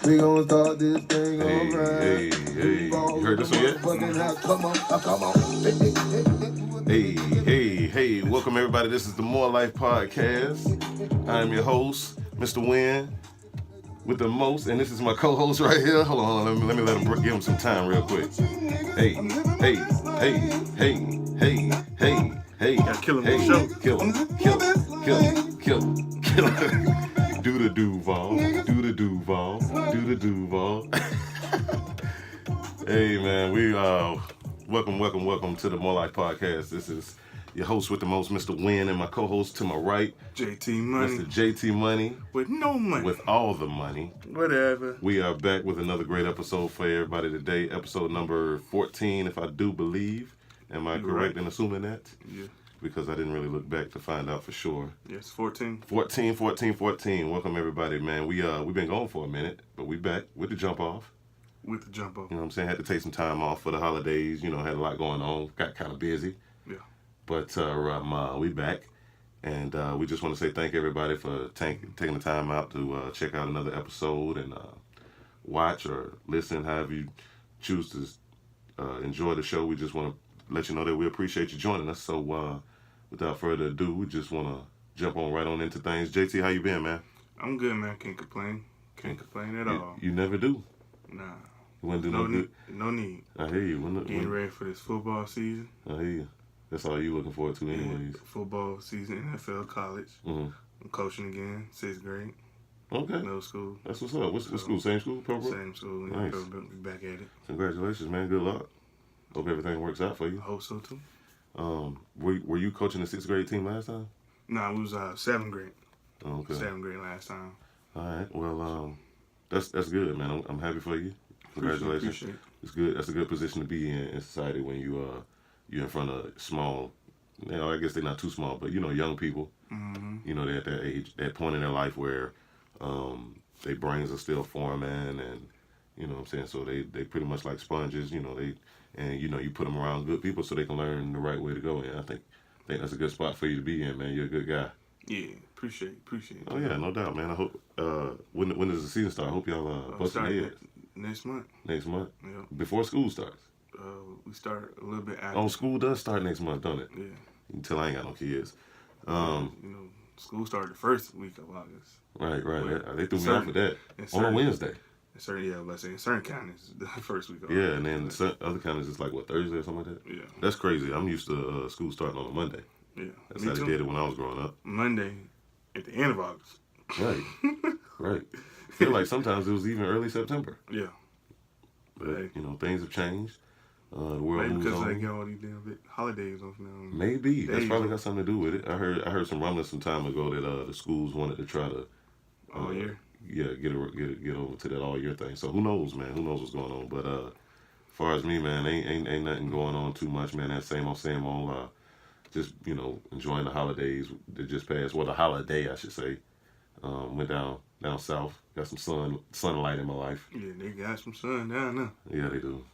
We gonna start this thing alright. Hey. You heard this one yet? Come on. Hey. Welcome, everybody. This is the More Life Podcast. I am your host, Mr. Wynn, with the most, and this is my co-host right here. Hold on. Let me let him give him some time real quick. Hey. Gotta kill him on the show. Kill him. Do the Duval. Hey, man, we welcome to the More Life Podcast. This is your host with the most, Mr. Wynn, and my co-host to my right, JT Money. Mr. JT Money. With no money. With all the money. Whatever. We are back with another great episode for everybody today. Episode number 14, if I do believe. Am I correct in assuming that? Yeah. Because I didn't really look back to find out for sure. Yes, 14. 14. Welcome, everybody, man. We've been gone for a minute, but we back with the jump off. With the jump off. You know what I'm saying? Had to take some time off for the holidays. You know, had a lot going on. Got kind of busy. Yeah. But we back. And we just want to say thank everybody for taking the time out to check out another episode and watch or listen, however you choose to enjoy the show. We just want to let you know that we appreciate you joining us. So without further ado, we just want to jump right on into things. JT, how you been, man? I'm good, man. Can't complain. Can't complain at all. You never do? Nah. You wouldn't do no good? No need. I hear you. Getting ready for this football season. I hear you. That's all you looking forward to anyways. Football season, NFL, college. Mm-hmm. I'm coaching again, 6th grade. Okay. Middle school. That's what's up. What school? Same school? Purple? Same school. Nice. Back at it. Congratulations, man. Good luck. Hope everything works out for you. I hope so, too. Were you coaching the 6th grade team last time? Nah, we was 7th grade. Oh, okay. 7th grade last time. All right. Well, that's good, man. I'm happy for you. Congratulations. Appreciate it. It's good. That's a good position to be in society when you're in front of small. You know, I guess they're not too small, but young people. Mm-hmm. You know, they're at that age, that point in their life where their brains are still forming, and you know what I'm saying. So they pretty much like sponges. You put them around good people so they can learn the right way to go. And I think that's a good spot for you to be in, man. You're a good guy. Yeah, appreciate it. Oh yeah, no doubt, man. I hope when does the season start? I hope y'all busting heads. Next month. Next month? Yeah. Before school starts? We start a little bit after. Oh, school does start next month, don't it? Yeah. Until I ain't got no kids. School started the first week of August. Right. They threw me off with that. On a Wednesday. In certain counties, the first week of August. Yeah, and then other counties, it's like, Thursday or something like that? Yeah. That's crazy. I'm used to school starting on a Monday. Yeah. That's how they did it when I was growing up. Monday at the end of August. Right. I feel like sometimes it was even early September. Yeah. But, things have changed. The world moves because on. they got all these damn holidays off now. Maybe. That's probably got something to do with it. I heard some rumblings some time ago that the schools wanted to try to... all year? Yeah, get over to that all year thing. So who knows, man? Who knows what's going on? But as far as me, man, ain't nothing going on too much, man. That same old. Just enjoying the holidays that just passed. Well, the holiday, I should say. Went down south. Got some sunlight in my life. Yeah, they got some sun down there. Yeah, they do.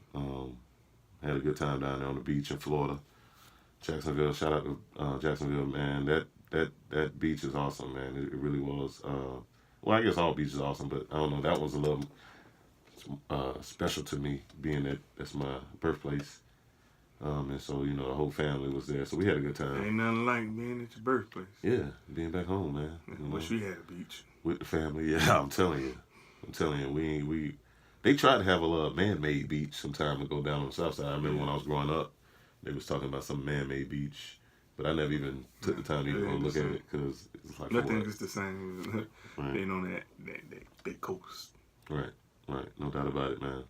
Had a good time down there on the beach in Florida, Jacksonville. Shout out to Jacksonville, man. That beach is awesome, man. It really was. Well, I guess all beaches are awesome, but I don't know. That was a little special to me, being that that's my birthplace. And so, the whole family was there. So we had a good time. Ain't nothing like being at your birthplace. Yeah, being back home, man. Wish we had a beach. With the family, yeah, I'm telling you. They tried to have a little man-made beach some time ago down on the south side. I remember when I was growing up, they was talking about some man-made beach. But I never even took the time to even go look at it because it's like nothing is the same. Right. They on that coast. Right. No doubt about it, man.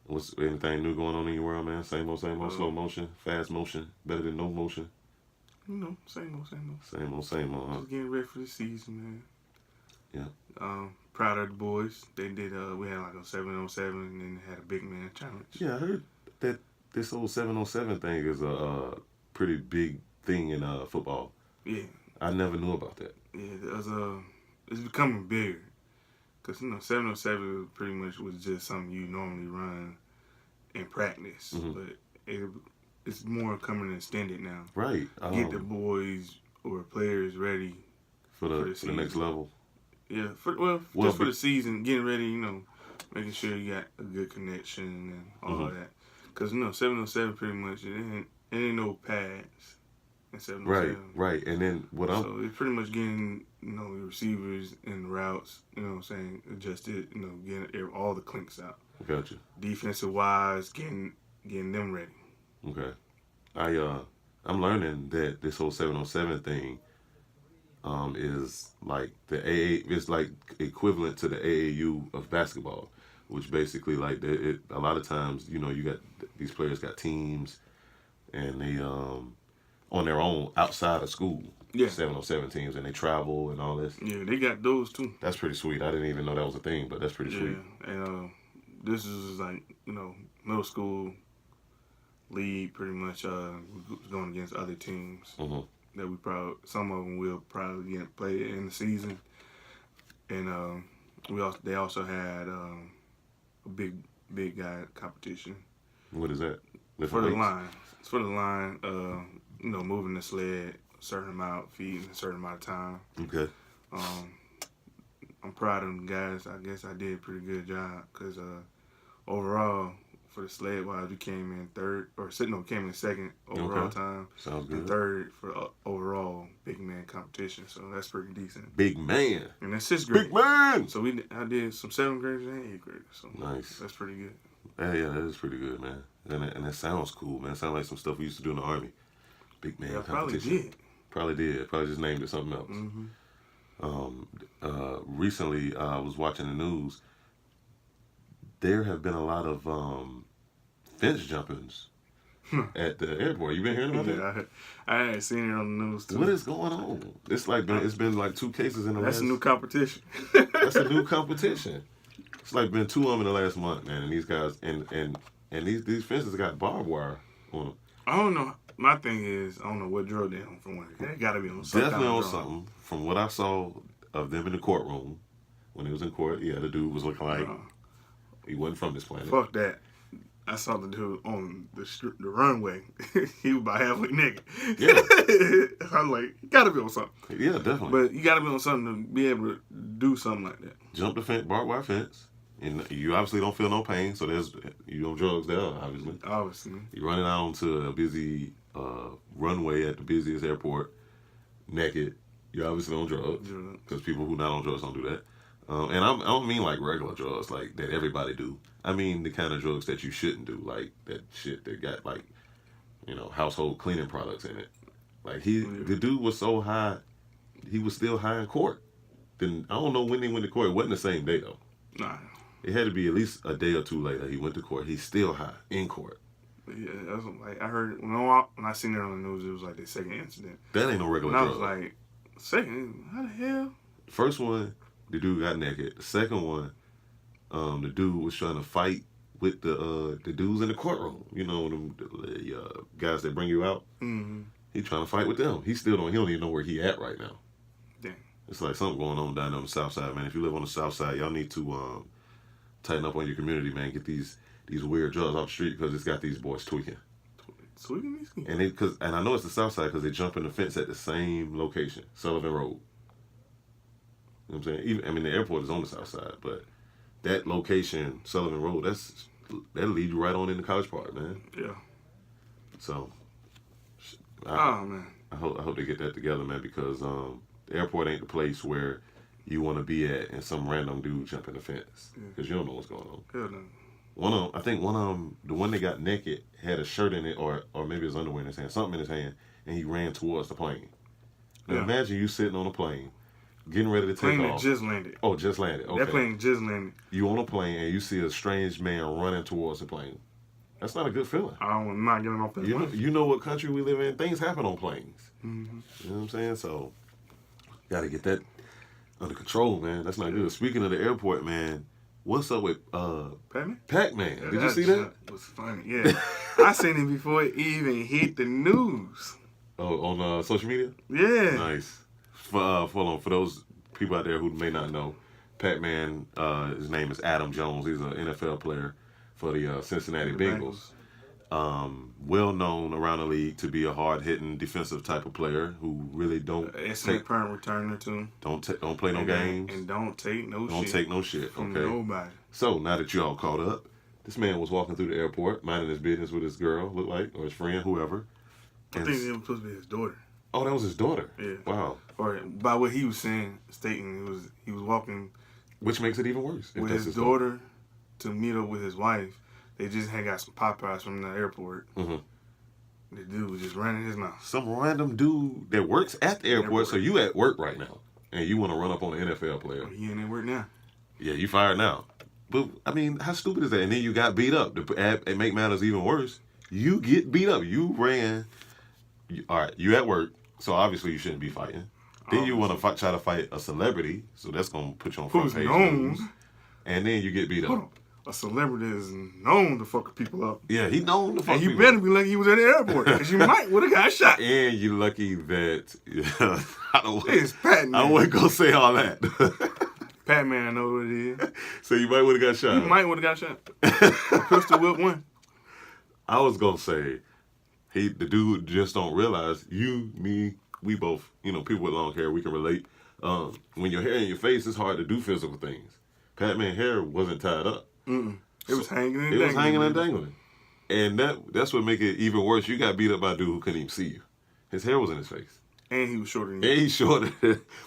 What's anything new going on in your world, man? Same old, slow motion, fast motion, better than no motion. Same old. Same old, huh? Just getting ready for the season, man. Yeah. Proud of the boys. They did. We had like a 7-on-7, and then they had a big man challenge. Yeah, I heard that this whole 7-on-7 thing is a pretty big thing in football. Yeah. I never knew about that. Yeah, it's becoming bigger. Because, 7-on-7 pretty much was just something you normally run in practice. Mm-hmm. But it's more coming extended now. Right. Get the boys or players ready for the next level. Yeah, just for the season, getting ready, making sure you got a good connection and all of that. Because, 707 pretty much, it ain't no pads in 707. Right. And then So it's pretty much getting, your receivers and the routes, adjusted, getting all the clinks out. Gotcha. Defensive wise, getting them ready. Okay. I'm learning that this whole 707 thing is like it's like equivalent to the AAU of basketball, which basically like a lot of times you got these players got teams and they on their own outside of school. Yeah. 707 teams and they travel and all this. Yeah, they got those too. That's pretty sweet. I didn't even know that was a thing, but that's pretty sweet. Yeah, and this is like middle school league pretty much going against other teams. Mm-hmm. That some of them will probably get play in the season, and they also had a big guy competition. What is that? For the line. It's for the line. Moving the sled a certain amount, feet in a certain amount of time. Okay. I'm proud of them guys. I guess I did a pretty good job because overall, for the sled wise, we came in came in second overall time. Sounds good. And third for overall big man competition. So that's pretty decent. Big man. And that's 6th grade. Big man. So I did some 7th graders and 8th graders. So nice. That's pretty good. Yeah, that is pretty good, man. And that sounds cool, man. It sounds like some stuff we used to do in the Army. Big man competition. Probably did. Probably just named it something else. Mm-hmm. Recently, I was watching the news. There have been a lot of fence jumpings at the airport. You been hearing about that? I had seen it on the news too. What is going on? It's been like 2 cases in the last. That's a new competition. That's a new competition. It's like been 2 of them in the last month, man. And these guys and these fences got barbed wire on them. I don't know. My thing is, I don't know what drug they're on for one. They got to be on something. Definitely on something. From what I saw of them in the courtroom, when he was in court, yeah, the dude was looking like he wasn't from this planet. Fuck that. I saw the dude on the runway. He was about halfway naked. Yeah. I was like, you got to be on something. Yeah, definitely. But you got to be on something to be able to do something like that. Jump the fence, barbed wire fence. And you obviously don't feel no pain, so there's on drugs there, obviously. Obviously. You're running out onto a busy runway at the busiest airport, naked. You're obviously on drugs, because people who not on drugs don't do that. And I don't mean like regular drugs, like that everybody do. I mean the kind of drugs that you shouldn't do, like that shit that got like, household cleaning products in it. Like the dude was so high, he was still high in court. Then I don't know when he went to court. It wasn't the same day though. Nah. It had to be at least a day or 2 later. He went to court. He's still high in court. Yeah, that's like I heard when I seen it on the news. It was like the second incident. That ain't no regular drug. drug. I was like, second? How the hell? First one, the dude got naked. The second one, the dude was trying to fight with the dudes in the courtroom. The guys that bring you out. Mm-hmm. He trying to fight with them. He don't even know where he at right now. Damn. It's like something going on down on the south side, man. If you live on the south side, y'all need to tighten up on your community, man. Get these weird drugs off the street because it's got these boys tweaking. Tweaking these kids? And I know it's the south side because they jump in the fence at the same location, Sullivan Road. You know what I'm saying? The airport is on the south side, but that location, Sullivan Road, that'll lead you right on into College Park, man. Yeah. So, man. I hope they get that together, man, because the airport ain't the place where you want to be at and some random dude jump in the fence because you don't know what's going on. Hell no. One of them, the one that got naked had a shirt in it or maybe his underwear in his hand, something in his hand, and he ran towards the plane. Now imagine you sitting on a plane, getting ready to take plane off. That just landed. Oh, just landed. Okay. That plane just landed. You on a plane and you see a strange man running towards the plane. That's not a good feeling. I'm not getting off that plane. You know what country we live in? Things happen on planes. Mm-hmm. You know what I'm saying? So, got to get that under control, man. That's not good. Speaking of the airport, man, what's up with Pac-Man? Yeah, Did you see that? It was funny. Yeah, I seen it before it even hit the news. Oh, on social media? Yeah. Nice. For those people out there who may not know, Pac-Man, his name is Adam Jones. He's an NFL player for the Cincinnati Bengals. well known around the league to be a hard hitting defensive type of player who really don't excellent punt returner too. Don't play no games and don't take no shit from okay. nobody. So now that you all caught up, this man was walking through the airport, minding his business with his girl, looked like, or his friend, whoever. I think it was supposed to be his daughter. Oh, that was his daughter. Yeah. Wow. Or by what he was stating he was walking, which makes it even worse. With his daughter to meet up with his wife. They just had got some Popeyes from the airport. Mm-hmm. The dude was just running his mouth. Some random dude that works at the airport. So you at work right now, and you want to run up on an NFL player. He ain't at work now. Yeah, you fired now. But, I mean, how stupid is that? And then you got beat up. To make matters even worse, you get beat up. You ran. All right, you at work, so obviously you shouldn't be fighting. Then you want to try to fight a celebrity, so that's going to put you on front page news. And then you get beat up. A celebrity is known to fuck people up. Yeah, he known to fuck people up. And you better be lucky he was at the airport, because you might would have got shot. And you lucky that... It's Pat-Man. I wasn't going to say all that. Pat-Man, I know what it is. So you might would have got shot. You might would have got shot. Pistol whip one. I was going to say, the dude just don't realize, you, me, we both, people with long hair, we can relate. When your hair in your face, it's hard to do physical things. Pat-Man hair wasn't tied up. It was hanging and dangling. It was hanging and dangling. And that's what make it even worse. You got beat up by a dude who couldn't even see you. His hair was in his face. And he was shorter than you. And he's shorter.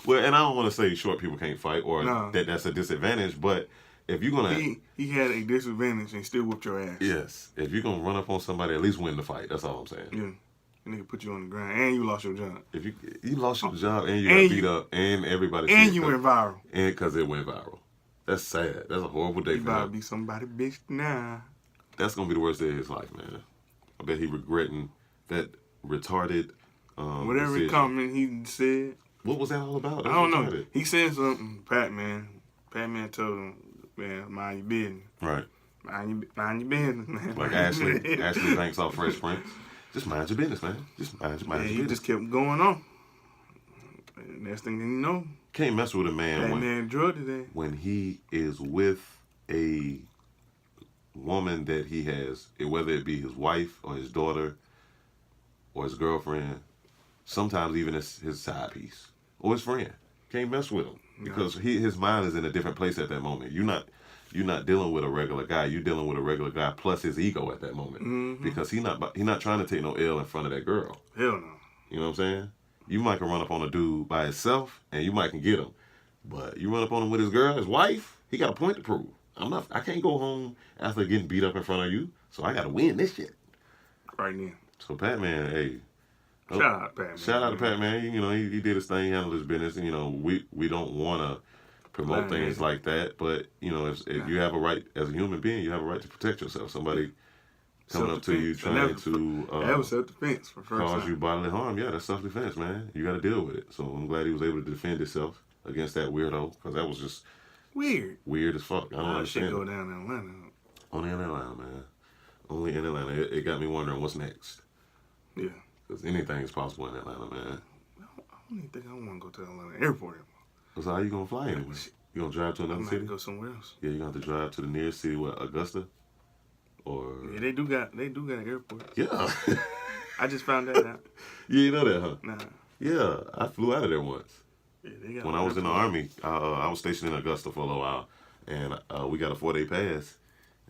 Well, and I don't want to say short people can't fight or that's a disadvantage, but if you're going to... He had a disadvantage and still whooped your ass. Yes. If you're going to run up on somebody, at least win the fight. That's all I'm saying. Yeah. And they could put you on the ground and you lost your job. If you lost your job and you got beat up and everybody... And you went viral. And because it went viral. That's sad. That's a horrible day for him. He about to be somebody bitch now. That's going to be the worst day of his life, man. I bet he regretting that retarded whatever comment he said. What was that all about? I don't know. He said something, Pat-Man told him, man, mind your business. Right. Mind your business, man. Like Ashley Banks off Fresh Prince. Just mind your business, man. Just mind your business. He just kept going on. And next thing you know, can't mess with a man when he is with a woman that he has, whether it be his wife or his daughter or his girlfriend, sometimes even his side piece or his friend. Can't mess with him because his mind is in a different place at that moment. You're not dealing with a regular guy. You're dealing with a regular guy plus his ego at that moment because he's not trying to take no L in front of that girl. Hell no. You know what I'm saying? You might can run up on a dude by himself and you might can get him. But you run up on him with his girl, his wife, he got a point to prove. I can't go home after getting beat up in front of you, so I got to win this shit. Right now. So Pat-Man, hey. Shout out Pat-Man. Shout out to Pat-Man. He did his thing, handled his business. We don't want to promote things like that, but, if you have a right, as a human being, you have a right to protect yourself. Somebody coming up to you trying to that was self-defense for first cause time. you bodily harm. Yeah, that's self-defense, man. You got to deal with it. So I'm glad he was able to defend himself against that weirdo, because that was just weird as fuck. I don't understand. Shit go down in Atlanta. Only in Atlanta, man. Only in Atlanta. It got me wondering what's next. Yeah. Because anything is possible in Atlanta, man. I don't even think I want to go to the Atlanta airport anymore. So how you going to fly anyway? You going to drive to another city? Go somewhere else. Yeah, you're going to have to drive to the nearest city, what, Augusta? Or... Yeah, they do got an airport. Yeah. I just found that out. You know that, huh? Nah. Yeah, I flew out of there once. Yeah, they got when I was in the Army, I was stationed in Augusta for a little while, and we got a 4-day pass,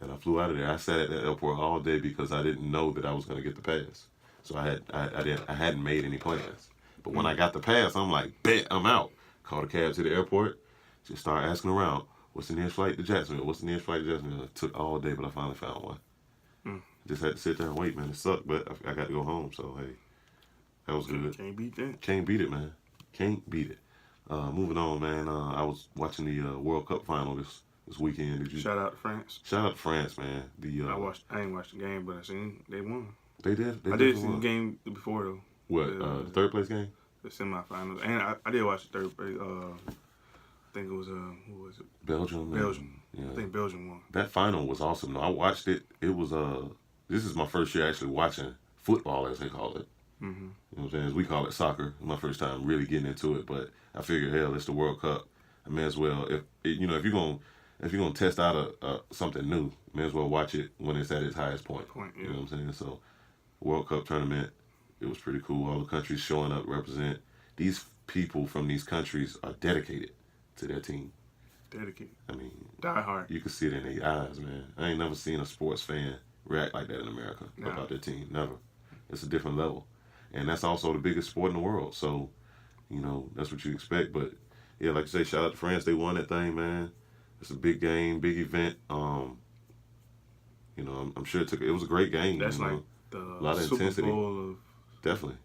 and I flew out of there. I sat at the airport all day because I didn't know that I was going to get the pass, so I hadn't made any plans. But when I got the pass, I'm like, bet, I'm out. Called a cab to the airport, just started asking around, what's the nearest flight to Jacksonville? What's the nearest flight to Jacksonville? It took all day, but I finally found one. Just had to sit there and wait, man. It sucked, but I got to go home, so hey, that was good. Can't beat that. Can't beat it, man. Can't beat it. Moving on, man. I was watching the World Cup final this weekend. Did you? Shout out to France. Shout out to France, man. I ain't watched the game, but I seen they won. They did. I did see the game before though. What? The third place game? The semifinals, and I did watch the third place. I think it was who was it? Belgium. Yeah. I think Belgium won. That final was awesome. I watched it. It was this is my first year actually watching football, as they call it. Mm-hmm. You know what I'm saying? As we call it soccer. My first time really getting into it, but I figured, hell, it's the World Cup. I may as well, if you're gonna if you're gonna test out something new, may as well watch it when it's at its highest point. Yeah. You know what I'm saying? So, World Cup tournament, it was pretty cool. All the countries showing up represent. These people from these countries are dedicated to their team. Dedicated. I mean, die hard. You can see it in their eyes, man. I ain't never seen a sports fan react like that in America about their team. Never. It's a different level, and that's also the biggest sport in the world. So, you know, that's what you expect. But yeah, like you say, shout out to France. They won that thing, man. It's a big game, big event. You know, I'm sure it was a great game. That's like the a lot of Super intensity. Bowl of definitely.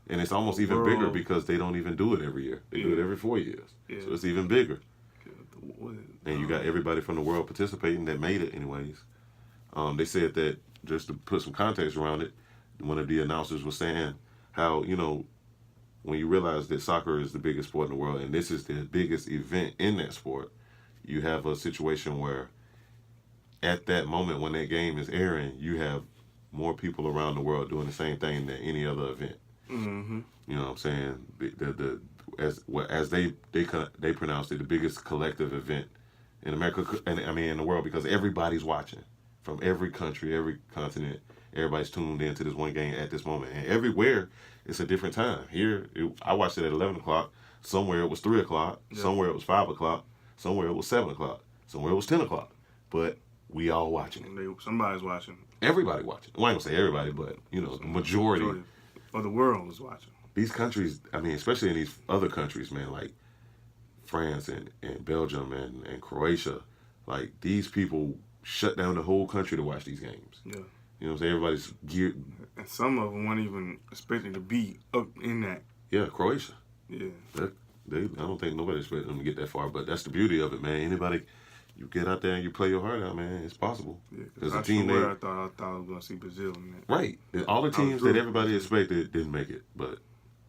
And it's almost even bigger because they don't even do it every year. They do it every 4 years. Yeah. So it's even bigger. And you got everybody from the world participating that made it anyways. They said that, just to put some context around it, one of the announcers was saying how, you know, when you realize that soccer is the biggest sport in the world and this is the biggest event in that sport, you have a situation where at that moment when that game is airing, you have more people around the world doing the same thing than any other event. Mm-hmm. You know what I'm saying? As they pronounced it, the biggest collective event in America, and I mean in the world, because everybody's watching from every country, every continent. Everybody's tuned into this one game at this moment, and everywhere it's a different time. Here, I watched it at 11 o'clock. Somewhere it was 3 o'clock. Yeah. Somewhere it was 5 o'clock. Somewhere it was 7 o'clock. Somewhere it was 10 o'clock. But we all watching it. Somebody's watching. Everybody watching. Well, I ain't gonna say everybody, but you know, the majority of the world was watching. These countries, I mean, especially in these other countries, man, like France and Belgium and Croatia, like these people shut down the whole country to watch these games. Yeah. You know what I'm saying? Everybody's geared. And some of them weren't even expecting to be up in that. Yeah, Croatia. Yeah. I don't think nobody expected them to get that far, but that's the beauty of it, man. Anybody, you get out there and you play your heart out, man. It's possible. Yeah, because I thought I was going to see Brazil in that. Right. All the teams that everybody expected didn't make it, but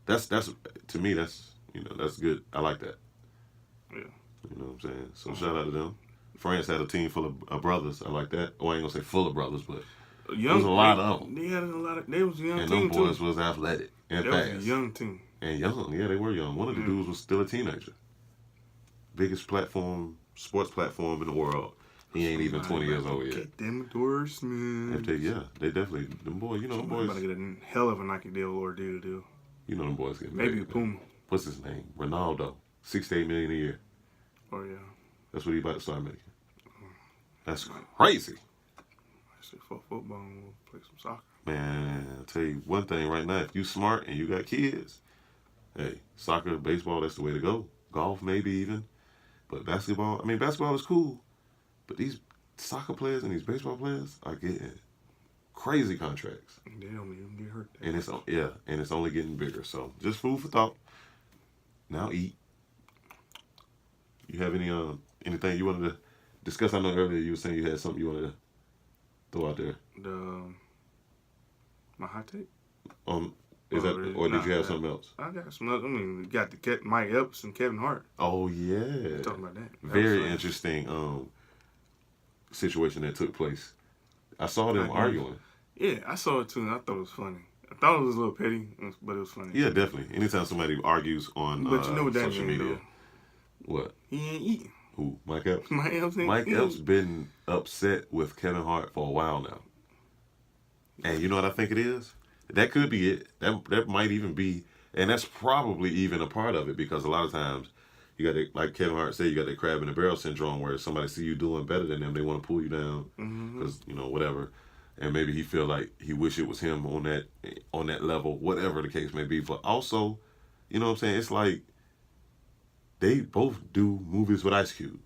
that's to me, that's, you know, that's good. I like that. Yeah. You know what I'm saying? So shout out to them. France had a team full of brothers. I like that. Oh, I ain't gonna say full of brothers, but there was a lot of them. They had a lot of. They was a young team too. And them boys was athletic and fast. They was a young team. And young, yeah, they were young. One of the dudes was still a teenager. Biggest sports platform in the world. He ain't even 20 years old yet. Get them endorsements. They definitely, them boys, you know, them boys. About to get a hell of a Nike deal or deal. You know them boys getting maybe Puma. What's his name? Ronaldo. $68 million a year. Oh, yeah. That's what he about to start making. That's crazy. I said, fuck football and we'll play some soccer. Man, I'll tell you one thing right now. If you smart and you got kids, hey, soccer, baseball, that's the way to go. Golf, maybe even. But basketball, I mean, basketball is cool. But these soccer players and these baseball players are getting crazy contracts. And they don't even get hurt. And it's only getting bigger. So just food for thought. Now eat. You have anything you wanted to discuss? I know earlier you were saying you had something you wanted to throw out there. My hot take? Did you have something else? I got some other. I mean, we got Mike Epps and Kevin Hart. Oh yeah. Talking about that. Very interesting situation that took place. I saw them arguing. Yeah, I saw it too, and I thought it was funny. I thought it was a little petty, but it was funny. Yeah, definitely. Anytime somebody argues on but you know what that social media. Though. What? He ain't eating. Who? Mike Epps? Mike Epps been upset with Kevin Hart for a while now. And you know what I think it is? That could be it. That might even be, and that's probably even a part of it, because a lot of times you got that, like Kevin Hart said, you got that crab in the barrel syndrome where somebody see you doing better than them, they want to pull you down because you know whatever, and maybe he feel like he wish it was him on that level, whatever the case may be. But also, you know what I'm saying? It's like they both do movies with Ice Cube.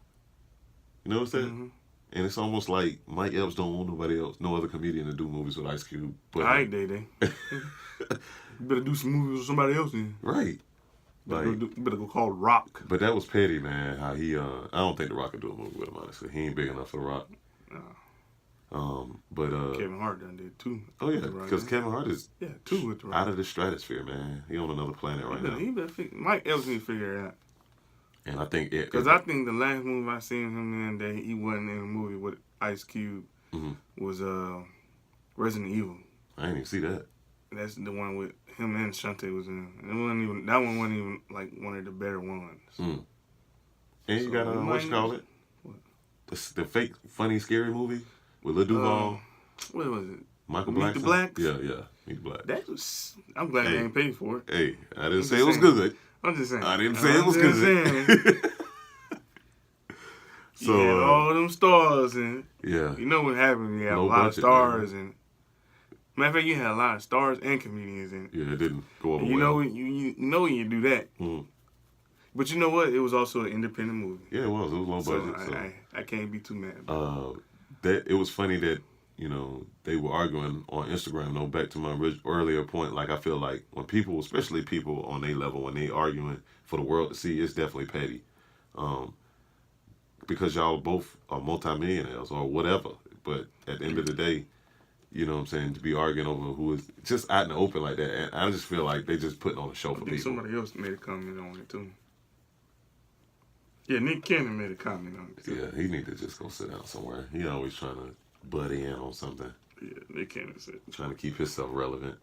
You know what I'm saying? Mm-hmm. And it's almost like Mike Epps don't want nobody else, no other comedian to do movies with Ice Cube. But all right, they. You better do some movies with somebody else then. Right. You better go call Rock. But that was petty, man. How he, I don't think The Rock could do a movie with him, honestly. He ain't big enough for The Rock. But Kevin Hart done did too. Oh yeah, because Kevin Hart is too with The Rock. Out of the stratosphere, man. He on another planet right now. He better Mike Epps need to figure it out. And I think because I think the last movie I seen him in that he wasn't in a movie with Ice Cube was Resident Evil. I didn't even see that. That's the one with him and Shantae was in. And that one wasn't even like one of the better ones. And you got what you call it? What? the fake funny scary movie with Lil Duval. What was it? Michael Meet Black. the Blacks? Yeah, Meet the Blacks. That was. I'm glad I ain't paid for it. Hey, I didn't say it was good. I'm just saying. I didn't say it was good. So you had all them stars and yeah, you know what happened? You had a lot of stars and matter of fact, you had a lot of stars and comedians and yeah, it didn't go over you well. know you know when you do that. But you know what? It was also an independent movie. Yeah, it was. It was low budget. So I can't be too mad. That it was funny that they were arguing on Instagram. Though back to my earlier point, like I feel like when people, especially people on their level, when they arguing for the world to see, it's definitely petty. Because y'all both are multimillionaires or whatever. But at the end of the day, you know what I'm saying, to be arguing over who is just out in the open like that, and I just feel like they just putting on a show for people. Somebody else made a comment on it too. Yeah, Nick Cannon made a comment on it too. Yeah, he need to just go sit down somewhere. He always trying to butt in on something. Yeah, Nick Cannon said. Trying to keep himself relevant.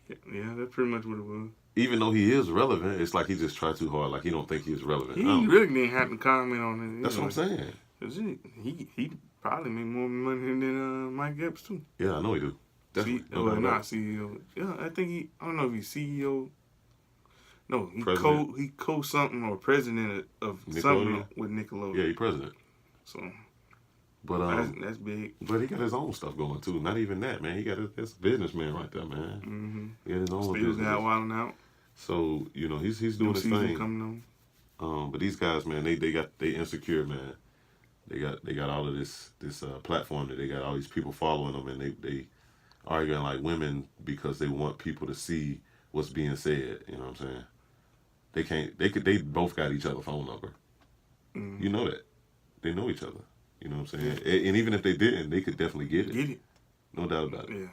Yeah, that's pretty much what it was. Even though he is relevant, it's like he just tried too hard. Like he don't think he's relevant. He really didn't have to comment on it. That's what I'm saying. He probably made more money than Mike Epps too. Yeah, I know he do. Definitely. Not CEO. Yeah, I think I don't know if he's CEO. No, he co something or president of something with Nickelodeon. Yeah, he president. So, but that's big. But he got his own stuff going too. Not even that, man. He got his businessman right there, man. Mm-hmm. He got his own business. Still got Wild 'N Out. So he's doing his thing. Coming on. But these guys, man, they insecure, man. They got all of this platform that they got all these people following them, and they arguing like women because they want people to see what's being said. You know what I'm saying? They both got each other's phone number. Mm-hmm. You know that. They know each other. You know what I'm saying? Yeah. And even if they didn't, they could definitely get it. Get it. No doubt about it. Yeah.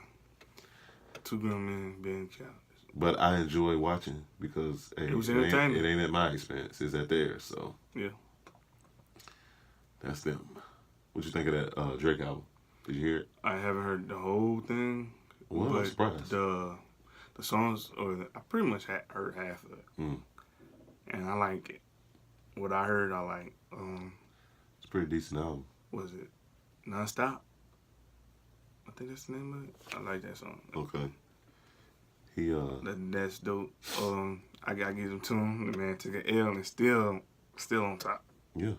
Two grown men being childish. But I enjoy watching because it was entertaining. It ain't at my expense. It's at theirs. So yeah. That's them. What you think of that Drake album? Did you hear it? I haven't heard the whole thing. Well, I'm surprised. The songs, I pretty much heard half of it. And I like it. What I heard, I like. It's a pretty decent album. Was it Nonstop? I think that's the name of it. I like that song. Okay. That's dope. I gotta give him to him. The man took an L and still on top. Yeah.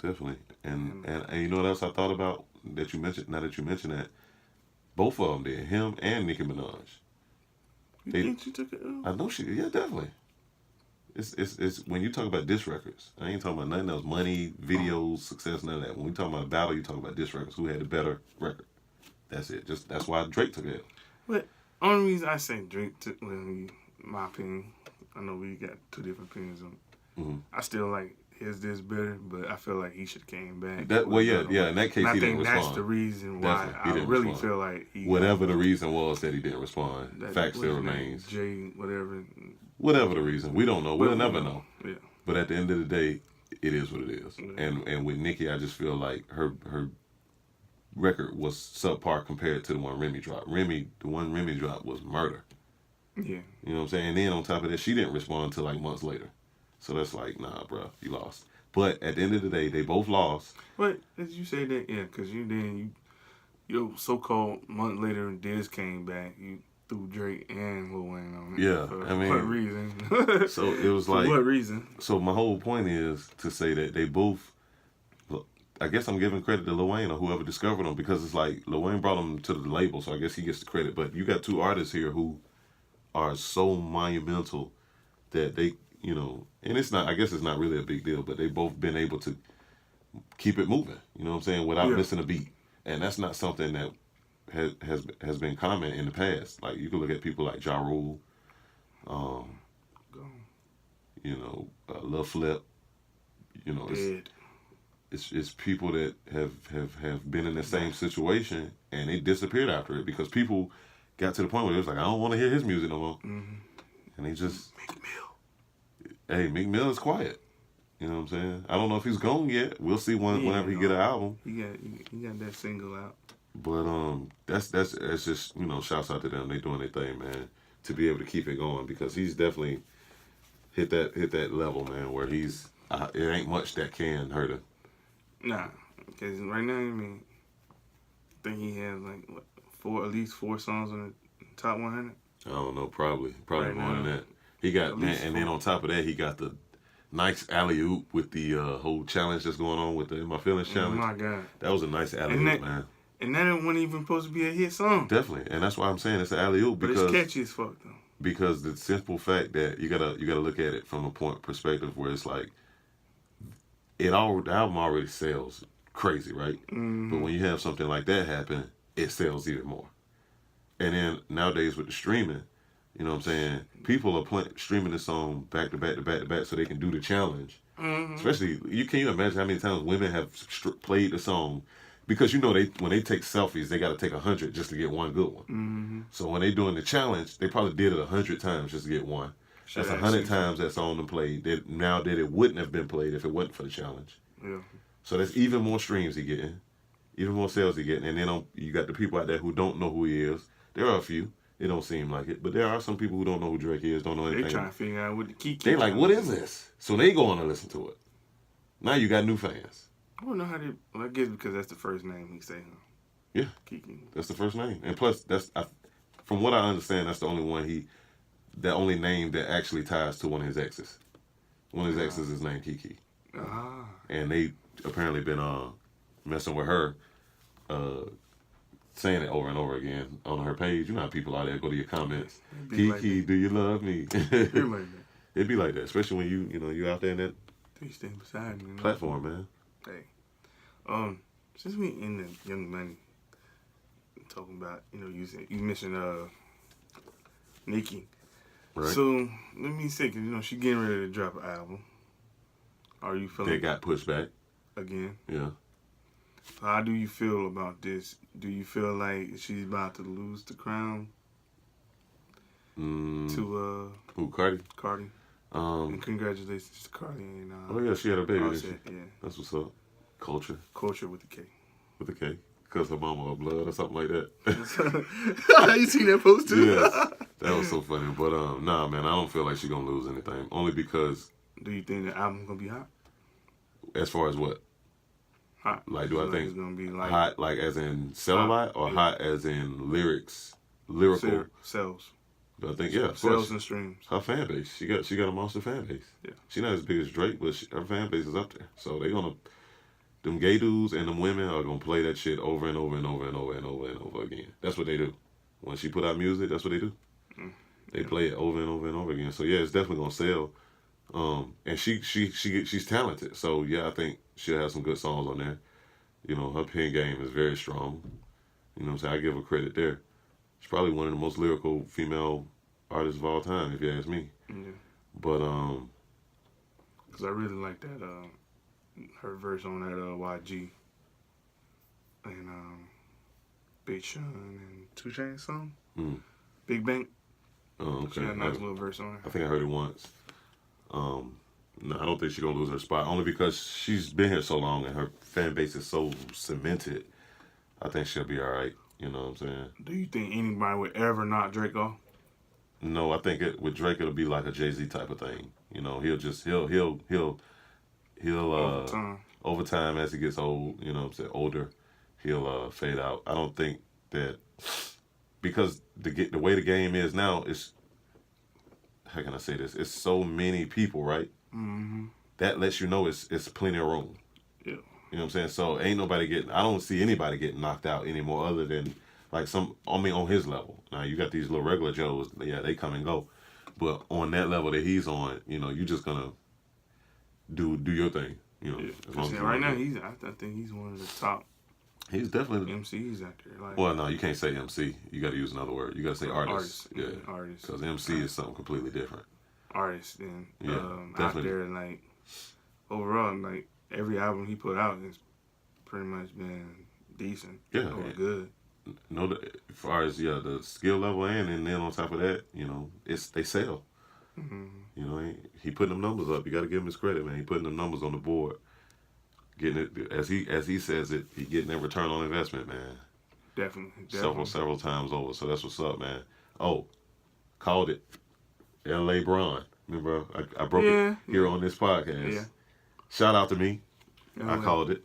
Definitely. And you know what else I thought about that you mentioned? Now that you mentioned that, both of them did. Him and Nicki Minaj. You think she took an L? I know she. Yeah, definitely. It's when you talk about diss records, I ain't talking about nothing else. Money, videos, success, none of that. When we talk about a battle, you talk about diss records. Who had the better record? That's it. That's why Drake took it. But only reason I say Drake took, my opinion, I know we got two different opinions on it. Mm-hmm. I still like his this better, but I feel like he should have came back. In that case, he didn't respond. That's the reason why I really respond. Feel like whatever the reason was that he didn't respond, fact still remains. Whatever the reason, we don't know. We'll never know. Yeah. But at the end of the day, it is what it is. Yeah. And with Nicki, I just feel like her record was subpar compared to the one Remy dropped. The one Remy dropped was murder. Yeah. You know what I'm saying? And then on top of that, she didn't respond until like months later. So that's like, nah, bro, you lost. But at the end of the day, they both lost. But as you say that, yeah, because your so-called month later, Diz came back. You threw Drake and Lil Wayne on it. Yeah, for what reason? So it was like, for what reason? So my whole point is to say that they both. I guess I'm giving credit to Lil Wayne or whoever discovered him because it's like Lil Wayne brought him to the label, so I guess he gets the credit. But you got two artists here who are so monumental that they, and it's not. I guess it's not really a big deal, but they both been able to keep it moving. You know what I'm saying? Without missing a beat, and that's not something that has been common in the past. Like you can look at people like Ja Rule, Lil Flip. It's people that have been in the same situation and they disappeared after it because people got to the point where it was like, I don't want to hear his music no more. Mm-hmm. And they just... Meek Mill is quiet. You know what I'm saying? I don't know if he's gone yet. We'll see whenever he get an album. He got that single out. But that's just, shouts out to them. They doing their thing, man, to be able to keep it going because he's definitely hit that level, man, where he's... it ain't much that can hurt him. Nah, because right now, I mean, I think he has like at least 4 songs on the top 100. I don't know, probably Right more now, than that. He got at man, least and then 4. on top of that, he got the nice alley oop with the whole challenge that's going on with the In My Feelings Oh challenge. my God. That was a nice alley And oop, man. And that wasn't even supposed to be a hit song. Definitely, and that's why I'm saying it's an alley oop But because it's catchy as fuck though. because the simple fact that you gotta look at it from a perspective where it's like the album already sells crazy, right? Mm-hmm. But when you have something like that happen, it sells even more. And then nowadays with the streaming, you know what I'm saying? People are streaming this song back to back to back to back so they can do the challenge. Mm-hmm. Especially, can you imagine how many times women have played the song? Because you know when they take selfies, they got to take 100 just to get one good one. Mm-hmm. So when they doing the challenge, they probably did it 100 times just to get one. That's 100 times that song them played. Now that it wouldn't have been played if it wasn't for the challenge. Yeah. So that's even more streams he getting, even more sales he getting, and then you got the people out there who don't know who he is. There are a few. It don't seem like it, but there are some people who don't know who Drake is, don't know anything. They trying to figure out what the key. They like, what is this? So they go on and listen to it. Now you got new fans. I don't know how they. Well, I guess because that's the first name he say. Huh? Yeah, Kiki. That's the first name, and plus from what I understand, that's the only name that actually ties to one of his exes. One of his exes is named Kiki. Ah. And they apparently been messing with her, saying it over and over again on her page. You know how people out there go to your comments. Kiki, like do you love me? It'd be like that, especially when you out there in that they stay beside me. Platform, man. Hey, since we in the Young Money, talking about you mentioned Nicki. Right. So let me say, cause she getting ready to drop an album. Are you feeling? They got pushed back Again. Yeah. How do you feel about this? Do you feel like she's about to lose the crown to who, Cardi? Cardi. And congratulations to Cardi and oh yeah, she had a baby. Yeah. That's what's up. Culture with the K. With the K. Because her mama of blood or something like that. You seen that post too? Yes. That was so funny. But nah, man, I don't feel like she's gonna lose anything. Only because. Do you think the album's gonna be hot? As far as what? Hot. Like, do I think it's gonna be like hot, like as in sell a lot, or hot as in lyrical sales? But I think sales and streams. Her fan base, she got a monster fan base. Yeah, she's not as big as Drake, but her fan base is up there. So they gonna, them gay dudes and them women are gonna play that shit over and over and over and over and over and over again. That's what they do. When she put out music, that's what they do. They play it over and over and over again. So yeah, it's definitely gonna sell. And she's talented. So yeah, I think she'll have some good songs on there. Her pen game is very strong. You know what I'm saying? I give her credit there. She's probably one of the most lyrical female artists of all time, if you ask me. Yeah. But because I really like that her verse on that YG and Big Sean and 2 Chainz song. Big Bank. Oh, okay. She had a nice little verse on it. I think I heard it once. No, I don't think she's gonna lose her spot, only because she's been here so long and her fan base is so cemented. I think she'll be all right. You know what I'm saying? Do you think anybody would ever knock Drake off? No, I think with Drake it'll be like a Jay-Z type of thing. He'll over time as he gets old, older, he'll fade out. I don't think that, because the way the game is now, it's, how can I say this? It's so many people, right? Mm-hmm. That lets you know it's plenty of room. Yeah. You know what I'm saying? So ain't nobody I don't see anybody getting knocked out anymore other than like on his level. Now you got these little regular Joes, yeah, they come and go. But on that level that he's on, you just gonna do your thing. Yeah. Right now I think he's one of the top. He's definitely MCs out there. Like, well, no, you can't say MC. You got to use another word. You got to say artist. Yeah, artist. Because MC is something completely different. Artist, and out there, like overall, like every album he put out has pretty much been decent. Yeah, or good. No, as far as the skill level and then on top of that, they sell. Mm-hmm. He putting them numbers up. You got to give him his credit, man. He putting them numbers on the board. Getting it as he says it, he getting that return on investment, man. Definitely. Several times over. So that's what's up, man. Oh, called it. L-A-Bron. Remember, I broke it here on this podcast. Yeah. Shout out to me. LA. I called it.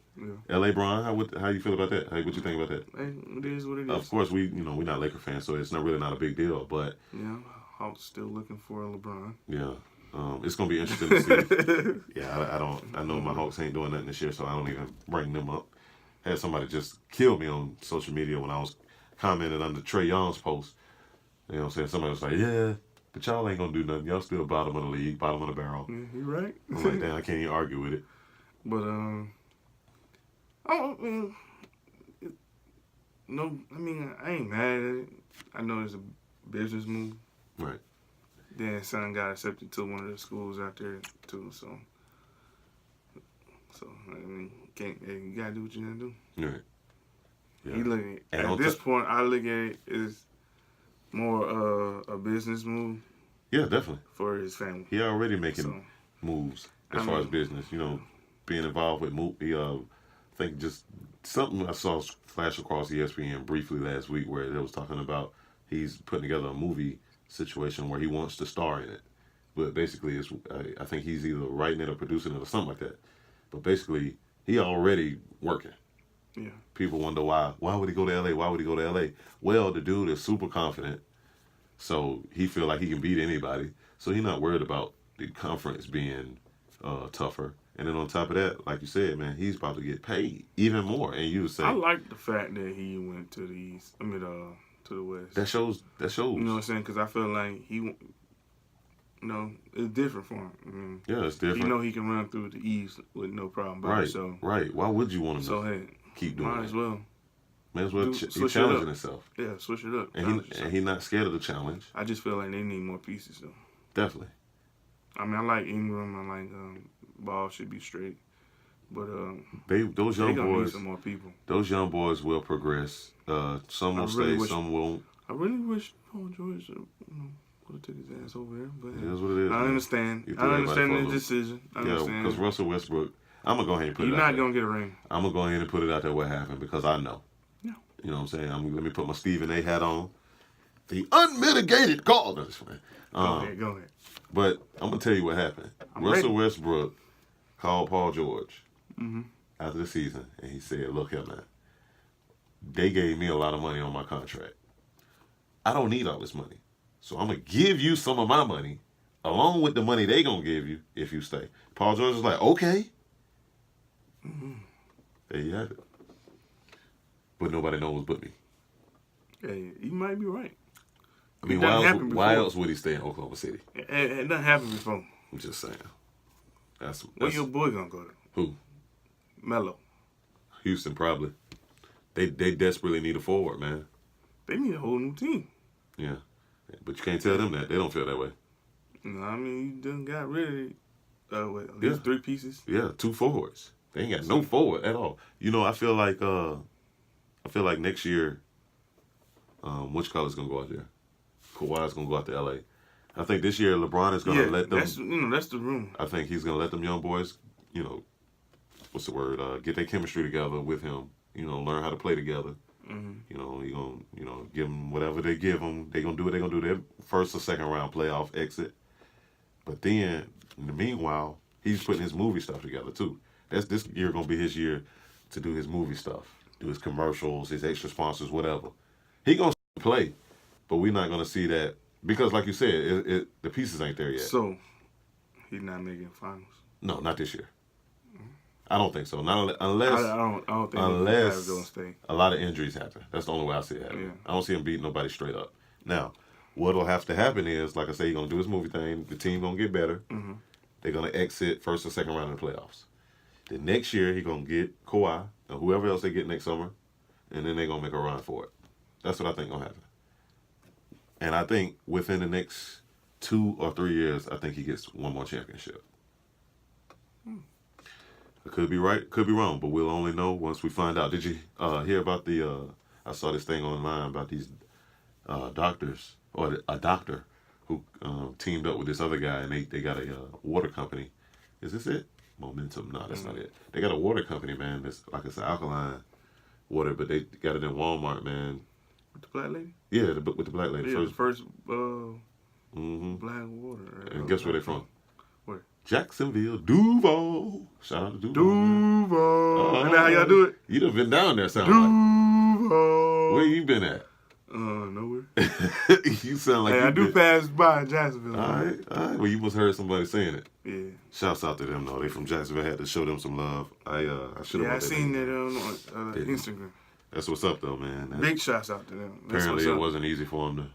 L-A-Bron, how you feel about that? What you think about that? Hey, it is what it is. Of course, we're not Laker fans, so it's really not a big deal. But yeah, Hawks still looking for LeBron. Yeah, it's gonna be interesting to see. Yeah, I know my Hawks ain't doing nothing this year, so I don't even bring them up. Had somebody just kill me on social media when I was commenting under Trae Young's post. You know what I'm saying? Somebody was like, yeah, but y'all ain't gonna do nothing. Y'all still bottom of the league, bottom of the barrel. Yeah, you're right. I'm like, damn, I can't even argue with it. But I ain't mad at it. I know it's a business move. Right. Then son got accepted to one of the schools out there too, so I mean, you gotta do what you gotta do. Right. Yeah. He look at this point, I look at it as more a business move. Yeah, definitely. For his family. He already making moves as far as business. Being involved with I think just something I saw flash across ESPN briefly last week where they was talking about he's putting together a movie situation where he wants to star in it. But basically, I think he's either writing it or producing it or something like that. But basically, he already working. Yeah. People wonder why would he go to L.A.? Why would he go to L.A.? Well, the dude is super confident, so he feel like he can beat anybody. So he's not worried about the conference being tougher. And then on top of that, like you said, man, he's about to get paid even more. And you say, I like the fact that he went to the east. I mean, to the west. That shows. You know what I'm saying? Because I feel like it's different for him. I mean, yeah, it's different. He can run through the east with no problem. Right. Right. Why would you want him to keep doing might that? as well. Might as well he's challenging himself. Yeah, switch it up. And he's not scared of the challenge. I just feel like they need more pieces, though. Definitely. I mean, I like Ingram. I like ball should be straight. But those young boys need some more people. Those young boys will progress. Some will stay, some won't. I really wish Paul George would have took his ass over there. But it is what it is. I understand. I understand the decision. Yeah, because Russell Westbrook, I'm gonna go ahead and put it out there. You're not gonna get a ring. I'm gonna go ahead and put it out there what happened because I know. Yeah. You know what I'm saying? Let me put my Stephen A. hat on. The unmitigated call. Go ahead. But I'm gonna tell you what happened. Russell Westbrook called Paul George after the season, and he said, "Look here, man. They gave me a lot of money on my contract. I don't need all this money, so I'm gonna give you some of my money, along with the money they gonna give you if you stay." Paul George was like, "Okay." There you have it. But nobody knows but me. Hey, you might be right. I mean, why else would he stay in Oklahoma City? It doesn't happen before. I'm just saying. That's where your boy gonna go to? Who? Melo. Houston, probably. They desperately need a forward, man. They need a whole new team. Yeah. But you can't tell them that. They don't feel that way. No, I mean, you done got rid of at least 3 pieces. Yeah, 2 forwards. They ain't got no forward at all. I feel like next year, which color's gonna go out there? Kawhi's gonna go out to L.A. I think this year LeBron is gonna let them. That's the room. I think he's gonna let them young boys, what's the word? Get their chemistry together with him. Learn how to play together. He gonna give them whatever they give them. They gonna do what they gonna do. Their first or second round playoff exit. But then in the meanwhile, he's putting his movie stuff together too. This year gonna be his year to do his movie stuff, do his commercials, his extra sponsors, whatever. He gonna play, but we're not gonna see that because, like you said, the pieces ain't there yet. So he's not making finals. No, not this year. I don't think so. Not unless I don't think unless gonna stay. A lot of injuries happen. That's the only way I see it happen. Yeah. I don't see him beating nobody straight up. Now, what'll have to happen is, like I say, he's gonna do his movie thing. The team gonna get better. They're gonna exit first or second round in the playoffs. The next year he gonna get Kawhi or whoever else they get next summer, and then they're gonna make a run for it. That's what I think gonna happen. And I think within the next 2 or 3 years, I think he gets one more championship. I could be right, could be wrong, but we'll only know once we find out. Did you hear about I saw this thing online about these doctors, or a doctor who teamed up with this other guy, and they got a water company. Is this it? Momentum? No, that's not it. They got a water company, man. That's like it's alkaline water, but they got it in Walmart, man. With the black lady? Yeah, with the black lady. Yeah, first black water. And guess where they're from? Where? Jacksonville, Duval. Shout out to Duval. Duval. Is that how y'all do it? You done been down there, sound Duval. like. Where you been at? Nowhere. You sound like hey, you I do been... pass by Jacksonville. All right. Well, you must have heard somebody saying it. Yeah. Shouts out to them, though. They from Jacksonville. I had to show them some love. I should have. Yeah, I seen that on Instagram. That's what's up, though, man. Big shouts out to them. That's apparently, it wasn't easy for them to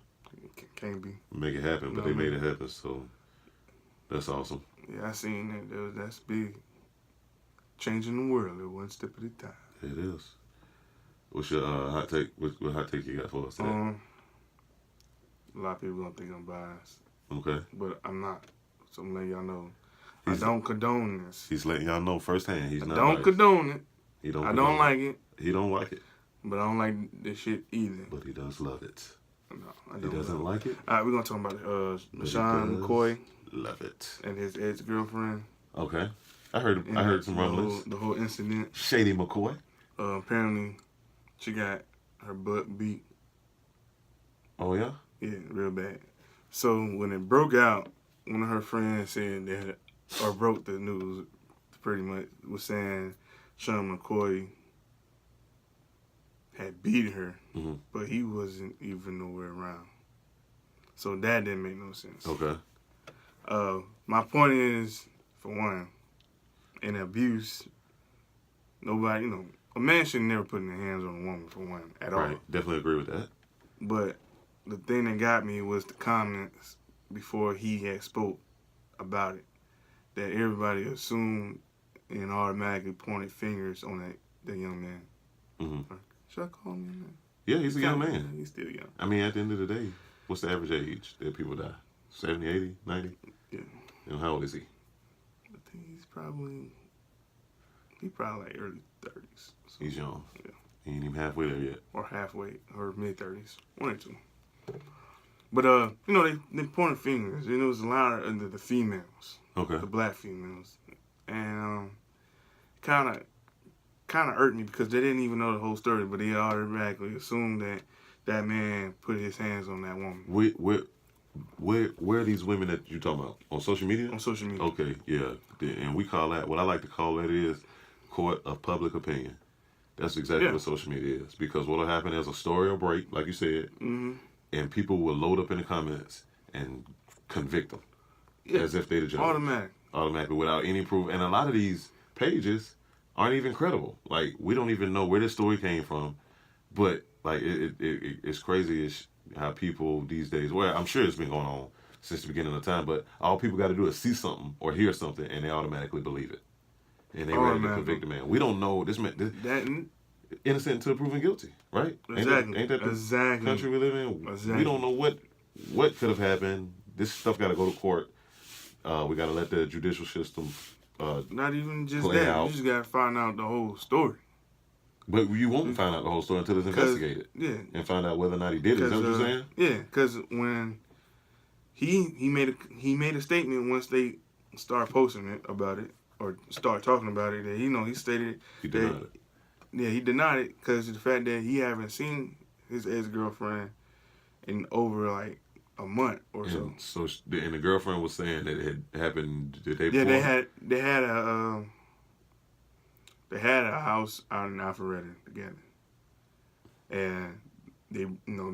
can't be make it happen, but they made it happen. So that's awesome. Yeah, I seen that. That's big. Changing the world one step at a time. It is. What's your hot take? What hot take you got for us today? A lot of people don't think I'm biased. Okay. But I'm not. So I'm letting y'all know. I don't condone this. He's letting y'all know firsthand. He's not. Don't condone it. He don't. I don't like it. He don't like it. But I don't like this shit either. But he does love it. No, I don't. He doesn't like it. All right, we're gonna talk about Shady McCoy. Love it. And his ex-girlfriend. Okay. I heard some rumblings. The whole incident. Shady McCoy. Apparently, she got her butt beat. Oh yeah. Yeah, real bad. So when it broke out, one of her friends said that, or broke the news, pretty much was saying Sean McCoy had beat her, but he wasn't even nowhere around. So that didn't make no sense. Okay. My point is, for one, in abuse, nobody, a man should never put their hands on a woman, for one, at all. Right, definitely agree with that. But the thing that got me was the comments before he had spoke about it, that everybody assumed and automatically pointed fingers on that young man. Mm-hmm. Should I call him young man? Yeah, he's a young man. He's still young. I mean, at the end of the day, what's the average age that people die? 70, 80, 90? Yeah. And how old is he? I think he's probably like early 30s. So, he's young. Yeah. He ain't even halfway there yet. Or halfway, or mid-30s. One or two. But, they pointed fingers. It was a lot of the females. Okay. The black females. And kind of irked me because they didn't even know the whole story, but they automatically assumed that man put his hands on that woman. Where are these women that you talking about? On social media? On social media. Okay, yeah. And we call that, what I like to call it is court of public opinion. That's exactly what social media is. Because what will happen is a story will break, like you said, and people will load up in the comments and convict them as if they're the judge. Automatically, without any proof. And a lot of these pages aren't even credible. Like, we don't even know where this story came from. But, like, it's crazy how people these days, well, I'm sure it's been going on since the beginning of time, but all people got to do is see something or hear something, and they automatically believe it. And they ready to convict the man. We don't know this man. Innocent until proven guilty, right? Exactly. Ain't that the country we live in? Exactly. We don't know what could have happened. This stuff got to go to court. We got to let the judicial system not even just play that. out. You just got to find out the whole story. But you won't find out the whole story until it's investigated. Yeah. And find out whether or not he did it. Is that what you're saying? Yeah, because when he made a statement once they start posting it about it or start talking about it, that he stated he denied it. Yeah, he denied it because of the fact that he haven't seen his ex-girlfriend in over like a month or so. So, and the girlfriend was saying that it had happened the day before. Yeah, they had a house out in Alpharetta together, and they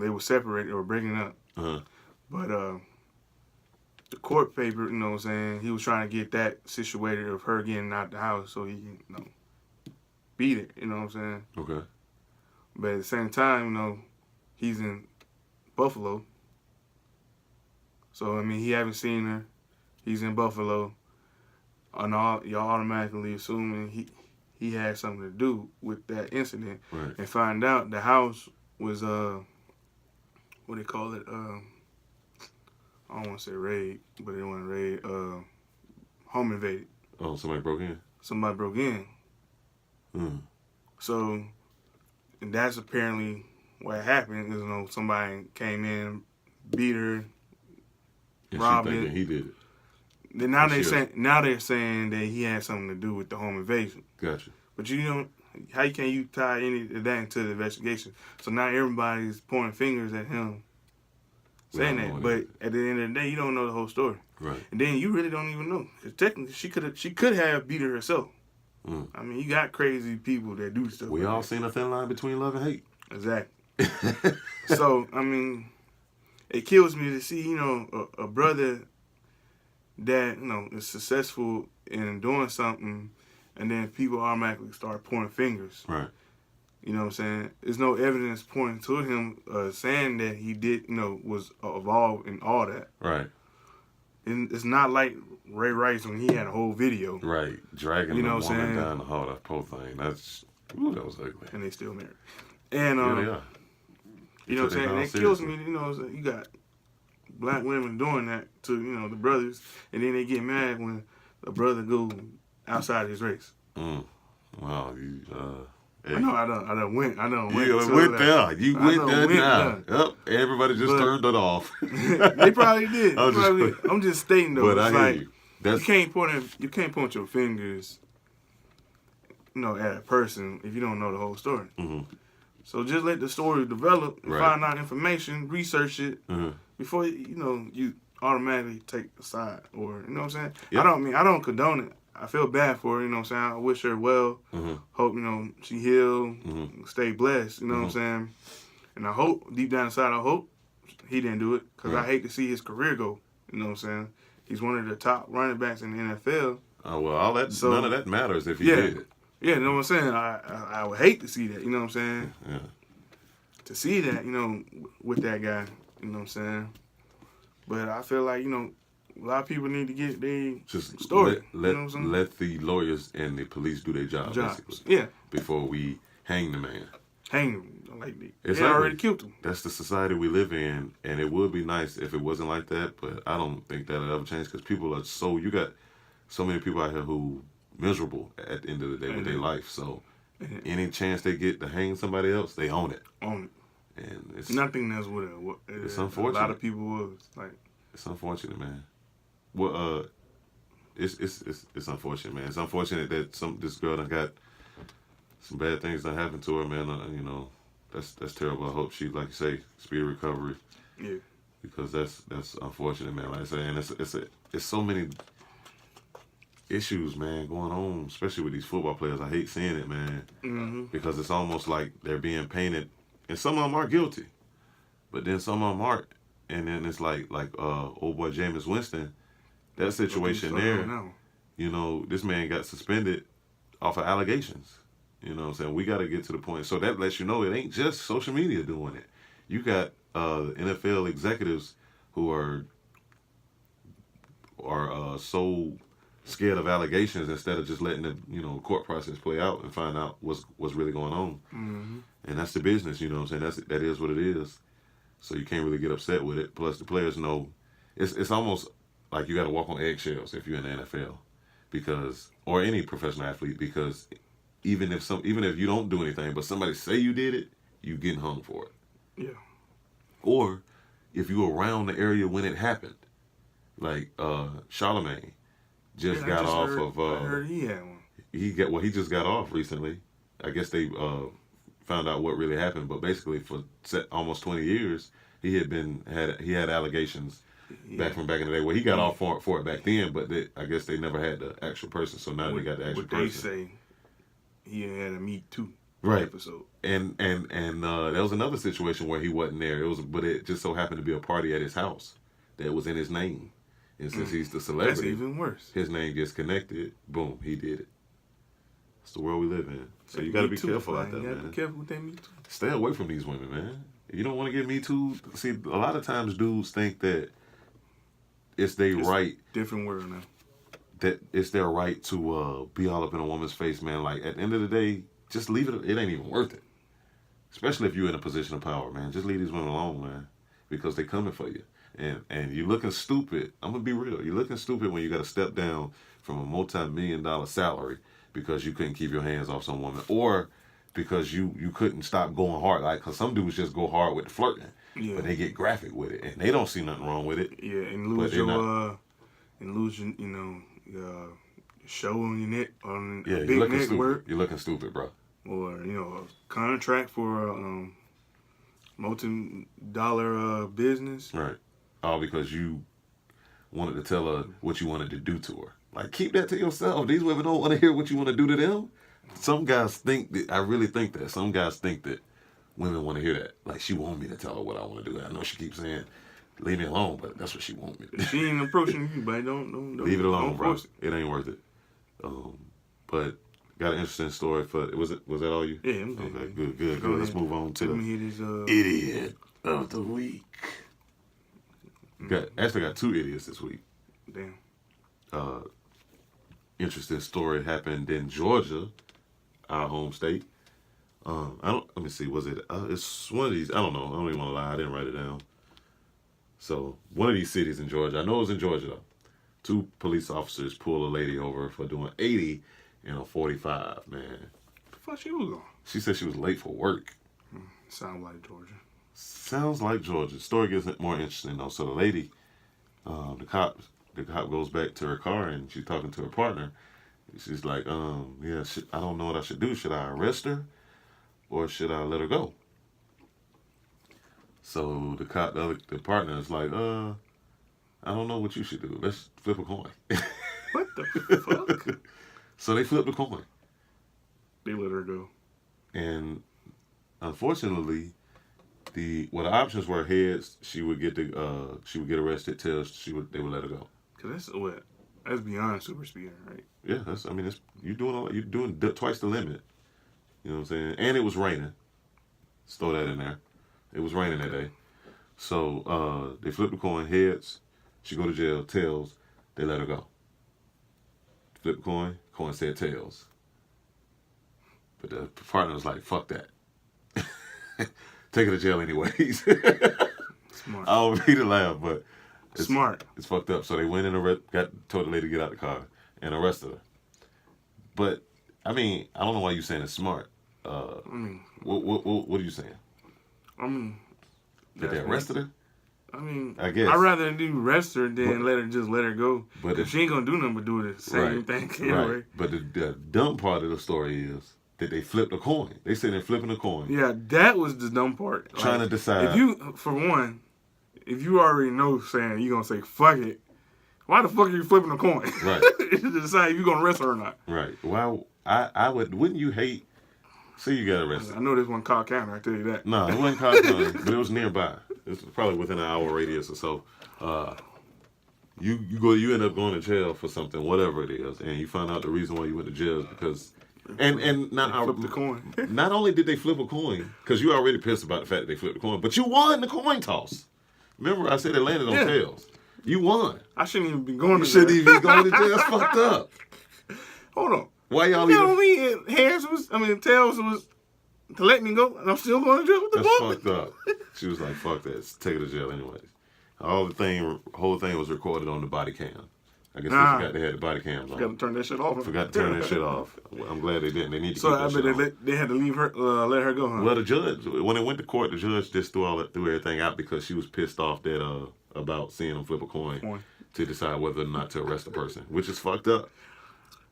were separated or breaking up. But the court paper, he was trying to get that situated of her getting out the house so he can beat it. You know what I'm saying? Okay. But at the same time, he's in Buffalo. So, he haven't seen her. He's in Buffalo. And y'all automatically assuming he had something to do with that incident. Right. And find out the house was, what do they call it? I don't want to say raid, but it wasn't raid. Home invaded. Oh, somebody broke in? Somebody broke in. So, and that's apparently what happened. Is somebody came in, beat her, and robbed she her. thinking he did it. Then now they're saying that he had something to do with the home invasion. Gotcha. But how can you tie any of that into the investigation? So now everybody's pointing fingers at him saying that. But at the end of the day, you don't know the whole story. Right. And then you really don't even know. Because technically, she could have beat her herself. I mean, you got crazy people that do stuff. We like all that. seen a thin line between love and hate. Exactly. So, I mean, it kills me to see, a brother that, is successful in doing something, and then people automatically start pointing fingers. Right. You know what I'm saying? There's no evidence pointing to him saying that he did, was involved in all that. Right. And it's not like Ray Rice when he had a whole video. Right. Dragging You know the what I'm woman saying? down the hall, that poor thing. That was ugly. And they still married. And, Yeah, they are. you know what I'm saying? And it kills me, you got black women doing that to, the brothers, and then they get mad when a brother go outside his race. Wow, you, hey. I know I done went You went there. You went there now. Yep. Everybody just turned it off. They probably did. I'm just stating though. But I hear you. You can't point your fingers, at a person if you don't know the whole story. Mm-hmm. So just let the story develop and find out information, research it before you automatically take a side, or you know what I'm saying. Yep. I don't condone it. I feel bad for her. You know what I'm saying. I wish her well. Hope she heal, stay blessed. You know what I'm saying. And I hope deep down inside, I hope he didn't do it because I hate to see his career go. You know what I'm saying. He's one of the top running backs in the NFL. Oh well, none of that matters if he did it. Yeah, you know what I'm saying? I would hate to see that, you know what I'm saying? Yeah. To see that, with that guy, you know what I'm saying? But I feel like, a lot of people need to get their story. Let the lawyers and the police do their job, basically. Yeah. Before we hang the man. Hang him. Like they already killed him. That's the society we live in, and it would be nice if it wasn't like that, but I don't think that'll ever change because people are you got so many people out here who miserable at the end of the day with their life. So any chance they get to hang somebody else, they own it. And it's nothing that's what it's unfortunate. A lot of people was like. It's unfortunate, man. Well, it's unfortunate, man. It's unfortunate that this girl done got some bad things that happened to her, man. That's terrible. I hope she, like you say, speedy recovery. Yeah. Because that's unfortunate, man. Like I say, and it's so many issues, man, going on, especially with these football players. I hate seeing it, man, because it's almost like they're being painted, and some of them are guilty, but then some of them aren't, and then it's like old boy Jameis Winston, that situation there, this man got suspended off of allegations. You know what I'm saying? We got to get to the point. So that lets you know it ain't just social media doing it. You got NFL executives who are so scared of allegations instead of just letting the court process play out and find out what's really going on. And that's the business, you know what I'm saying? That is what it is. So you can't really get upset with it. Plus the players know it's almost like you got to walk on eggshells if you're in the NFL, or any professional athlete, because even if you don't do anything, but somebody say you did it, you getting hung for it. Yeah. Or if you were around the area when it happened, like Charlemagne just got off of. I heard he had one. He just got off recently. I guess they found out what really happened, but basically for almost 20 years he had allegations back in the day. Well, he got off for it back then, but I guess they never had the actual person. So now they got the actual person. They say he had a Me Too episode, and there was another situation where he wasn't there. But it just so happened to be a party at his house that was in his name, and since he's the celebrity, that's even worse. His name gets connected. Boom, he did it. It's the world we live in. So you got to be careful out there, man. Be careful with that Me Too. Stay away from these women, man. You don't want to get Me Too. See, a lot of times dudes think that it's their right. Different word now. That it's their right to be all up in a woman's face, man. Like, at the end of the day, just leave it. It ain't even worth it. Especially if you're in a position of power, man. Just leave these women alone, man. Because they coming for you. And you're looking stupid. I'm going to be real. You're looking stupid when you got to step down from a multi-million-dollar salary because you couldn't keep your hands off some woman. Or because you couldn't stop going hard. Like, because some dudes just go hard with the flirting. Yeah. But they get graphic with it. And they don't see nothing wrong with it. Yeah, and lose your show on your net on a big network. You're looking stupid, bro. Or a contract for multi-dollar business. Right. All because you wanted to tell her what you wanted to do to her. Like, keep that to yourself. These women don't want to hear what you want to do to them. Some guys think that, I really think that, some guys think that women want to hear that. Like, she want me to tell her what I want to do. I know she keeps saying, leave me alone, but that's what she want me to do. She ain't approaching you, but don't leave it alone, bro. It. It ain't worth it. But got an interesting story for, was that all you? Yeah, I'm okay, good. Let's move on to the idiot of the week. Actually got 2 idiots this week. Damn. Interesting story happened in Georgia, our home state. Let me see, was it, it's one of these, I don't know, I don't even want to lie, I didn't write it down. So, one of these cities in Georgia, I know it was in Georgia though. 2 police officers pulled a lady over for doing 80 in a 45, man. The fuck she was on? She said she was late for work. Sounds like Georgia. Sounds like Georgia. The story gets more interesting though. So the lady, the cop goes back to her car and she's talking to her partner. She's like, yeah, I don't know what I should do. Should I arrest her or should I let her go? So the partner is like, I don't know what you should do. Let's flip a coin. What the fuck? So they flipped a coin. They let her go. And unfortunately, the options were heads, she would get arrested. Tails, they would let her go. Cause that's beyond super speeding, right? Yeah, you're doing twice the limit. You know what I'm saying? And it was raining. Let's throw that in there. It was raining that day. So they flipped the coin. Heads, she go to jail. Tails, they let her go. Flip the coin. Coin said tails. But the partner was like, "Fuck that. Take her to jail anyways." Smart. I don't mean to laugh, but smart. It's fucked up. So they went and told the lady to get out the car and arrested her. But I mean, I don't know why you're saying it's smart. What are you saying? I mean, did they arrested her? I mean, I guess I'd rather do arrest her than let her go. But she ain't gonna do nothing but do the same thing anyway. Right. But the dumb part of the story is that they flipped a coin. They said they're flipping a coin. Yeah, that was the dumb part. Trying to decide. If you already know saying you're gonna say fuck it, why the fuck are you flipping a coin? Right. To decide if you're gonna arrest her or not. Right. Well, wouldn't you hate? Say you got arrested. I know this one Cobb County, I tell you that. No, it wasn't Cobb County, but it was nearby. It was probably within an hour radius or so. You end up going to jail for something, whatever it is, and you find out the reason why you went to jail is because and not flipped the coin. Not only did they flip a coin, because you already pissed about the fact that they flipped the coin, but you won the coin toss. Remember, I said it landed on tails. You won. I shouldn't even be going to jail. You shouldn't even be going to jail. It's fucked up. Hold on. Why y'all even? Tails was to let me go, and I'm still going to jail with the That's fucked up. She was like, "Fuck that, take her to jail anyways." Whole thing was recorded on the body cam. I guess they forgot they had the body cams on. Forgot to turn that shit off. Forgot to turn that shit off. I'm glad they didn't. They need to. So I bet they had to leave her, let her go, huh? Well, the judge, when it went to court, the judge just threw everything out because she was pissed off that about seeing them flip a coin to decide whether or not to arrest the person, which is fucked up.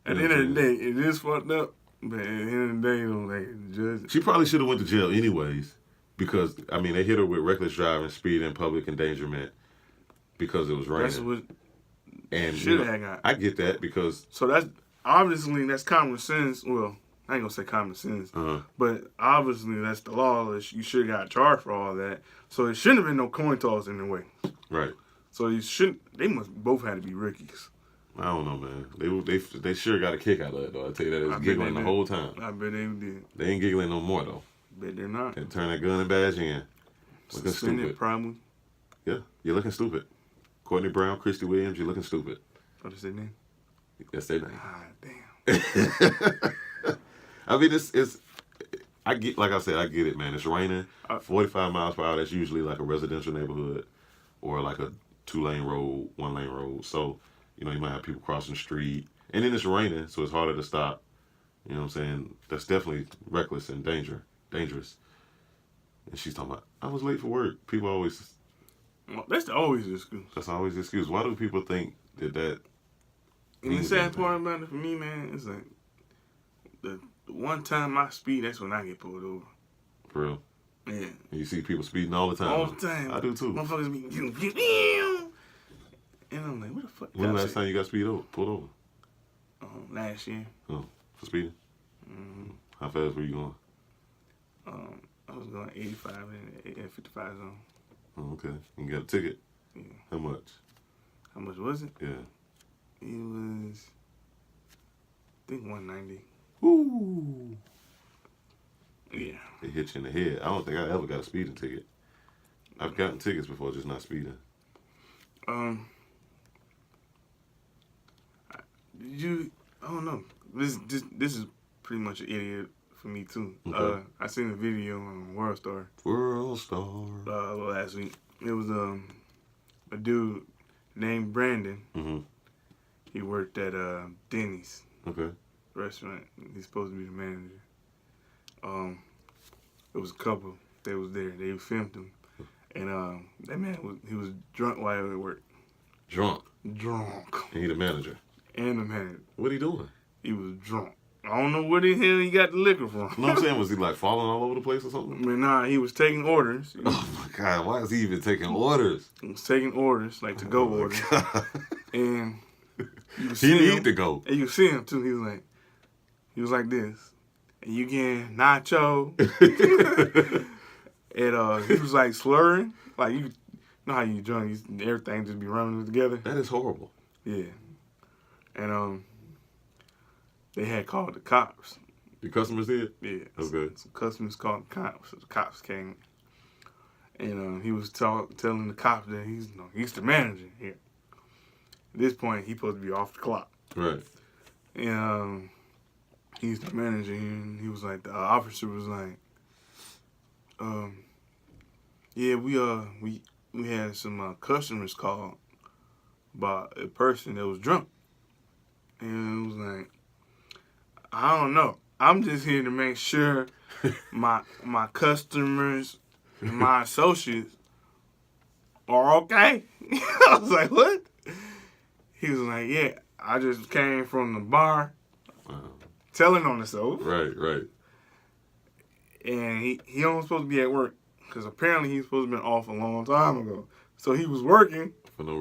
At the end of the day, it is fucked up. But at the end of the day, the judge. She probably should have went to jail anyways, because they hit her with reckless driving, speed, and public endangerment because it was raining. That's what. And should have got. I get that because. So that's common sense. Well, I ain't gonna say common sense, but obviously that's the law. You should have got charged for all that. So it shouldn't have been no coin toss in the way. Right. So they must both had to be rookies. I don't know, man. They sure got a kick out of it, though. I tell you that. It was giggling the whole time. I bet they did. They ain't giggling no more, though. Bet they're not. They turn that gun and badge in. Looking stupid. Probably. Yeah, you're looking stupid. Courtney Brown, Christy Williams, you're looking stupid. What is their name? That's their name. Ah, damn. I get, like I said, I get it, man. It's raining. 45 miles per hour, that's usually like a residential neighborhood or like a 2-lane road, 1-lane road. So, you might have people crossing the street. And then it's raining, so it's harder to stop. You know what I'm saying? That's definitely reckless and dangerous. And she's talking about, I was late for work. People always... Well, that's always the excuse. That's always the excuse. Why do people think that... And the sad part about it for me, man, is like the one time I speed, that's when I get pulled over. For real? Yeah. And you see people speeding all the time. All the time. I do too. Motherfuckers be, and I'm like, what the fuck? When the last time you got pulled over? Last year. Oh, for speeding? Mm-hmm. How fast were you going? I was going 85 in 55 zone. Oh, okay. You got a ticket? Yeah. How much? How much was it? Yeah. It was, I think 190. Woo! Yeah. It hit you in the head. I don't think I ever got a speeding ticket. I've gotten tickets before, just not speeding. I don't know. This is pretty much an idiot for me too. Okay. I seen a video on World Star. World Star. Last week. It was a dude named Brandon. Mm-hmm. He worked at Denny's Okay. restaurant. He's supposed to be the manager. It was a couple. They was there. They filmed him, and that man was drunk while he was at work. Drunk. Drunk. And he the manager. And the manager. What he doing? He was drunk. I don't know where the hell he got the liquor from. You know what I'm saying? Was he like falling all over the place or I something? mean, nah, he was taking orders. Oh my God! Why is he even taking orders? He was taking orders, like to-go orders. And he need to go. And you see him too. He was like this. And you getting nacho. And he was like slurring. Like you know how you drunk, everything just be running together. That is horrible. Yeah. And they had called the cops. The customers did? Yeah. Okay. Some customers called the cops. So the cops came. And he was telling the cops that he's the manager here. At this point, he's supposed to be off the clock. Right. And he's the manager, and he was like, the officer was like, yeah, we had some customers call about a person that was drunk. And it was like, I don't know. I'm just here to make sure my customers and my associates are okay. I was like, what? He was like, yeah, I just came from the bar. Wow. Telling on himself. Right. And he only supposed to be at work because apparently he's supposed to have been off a long time ago. So he was working For no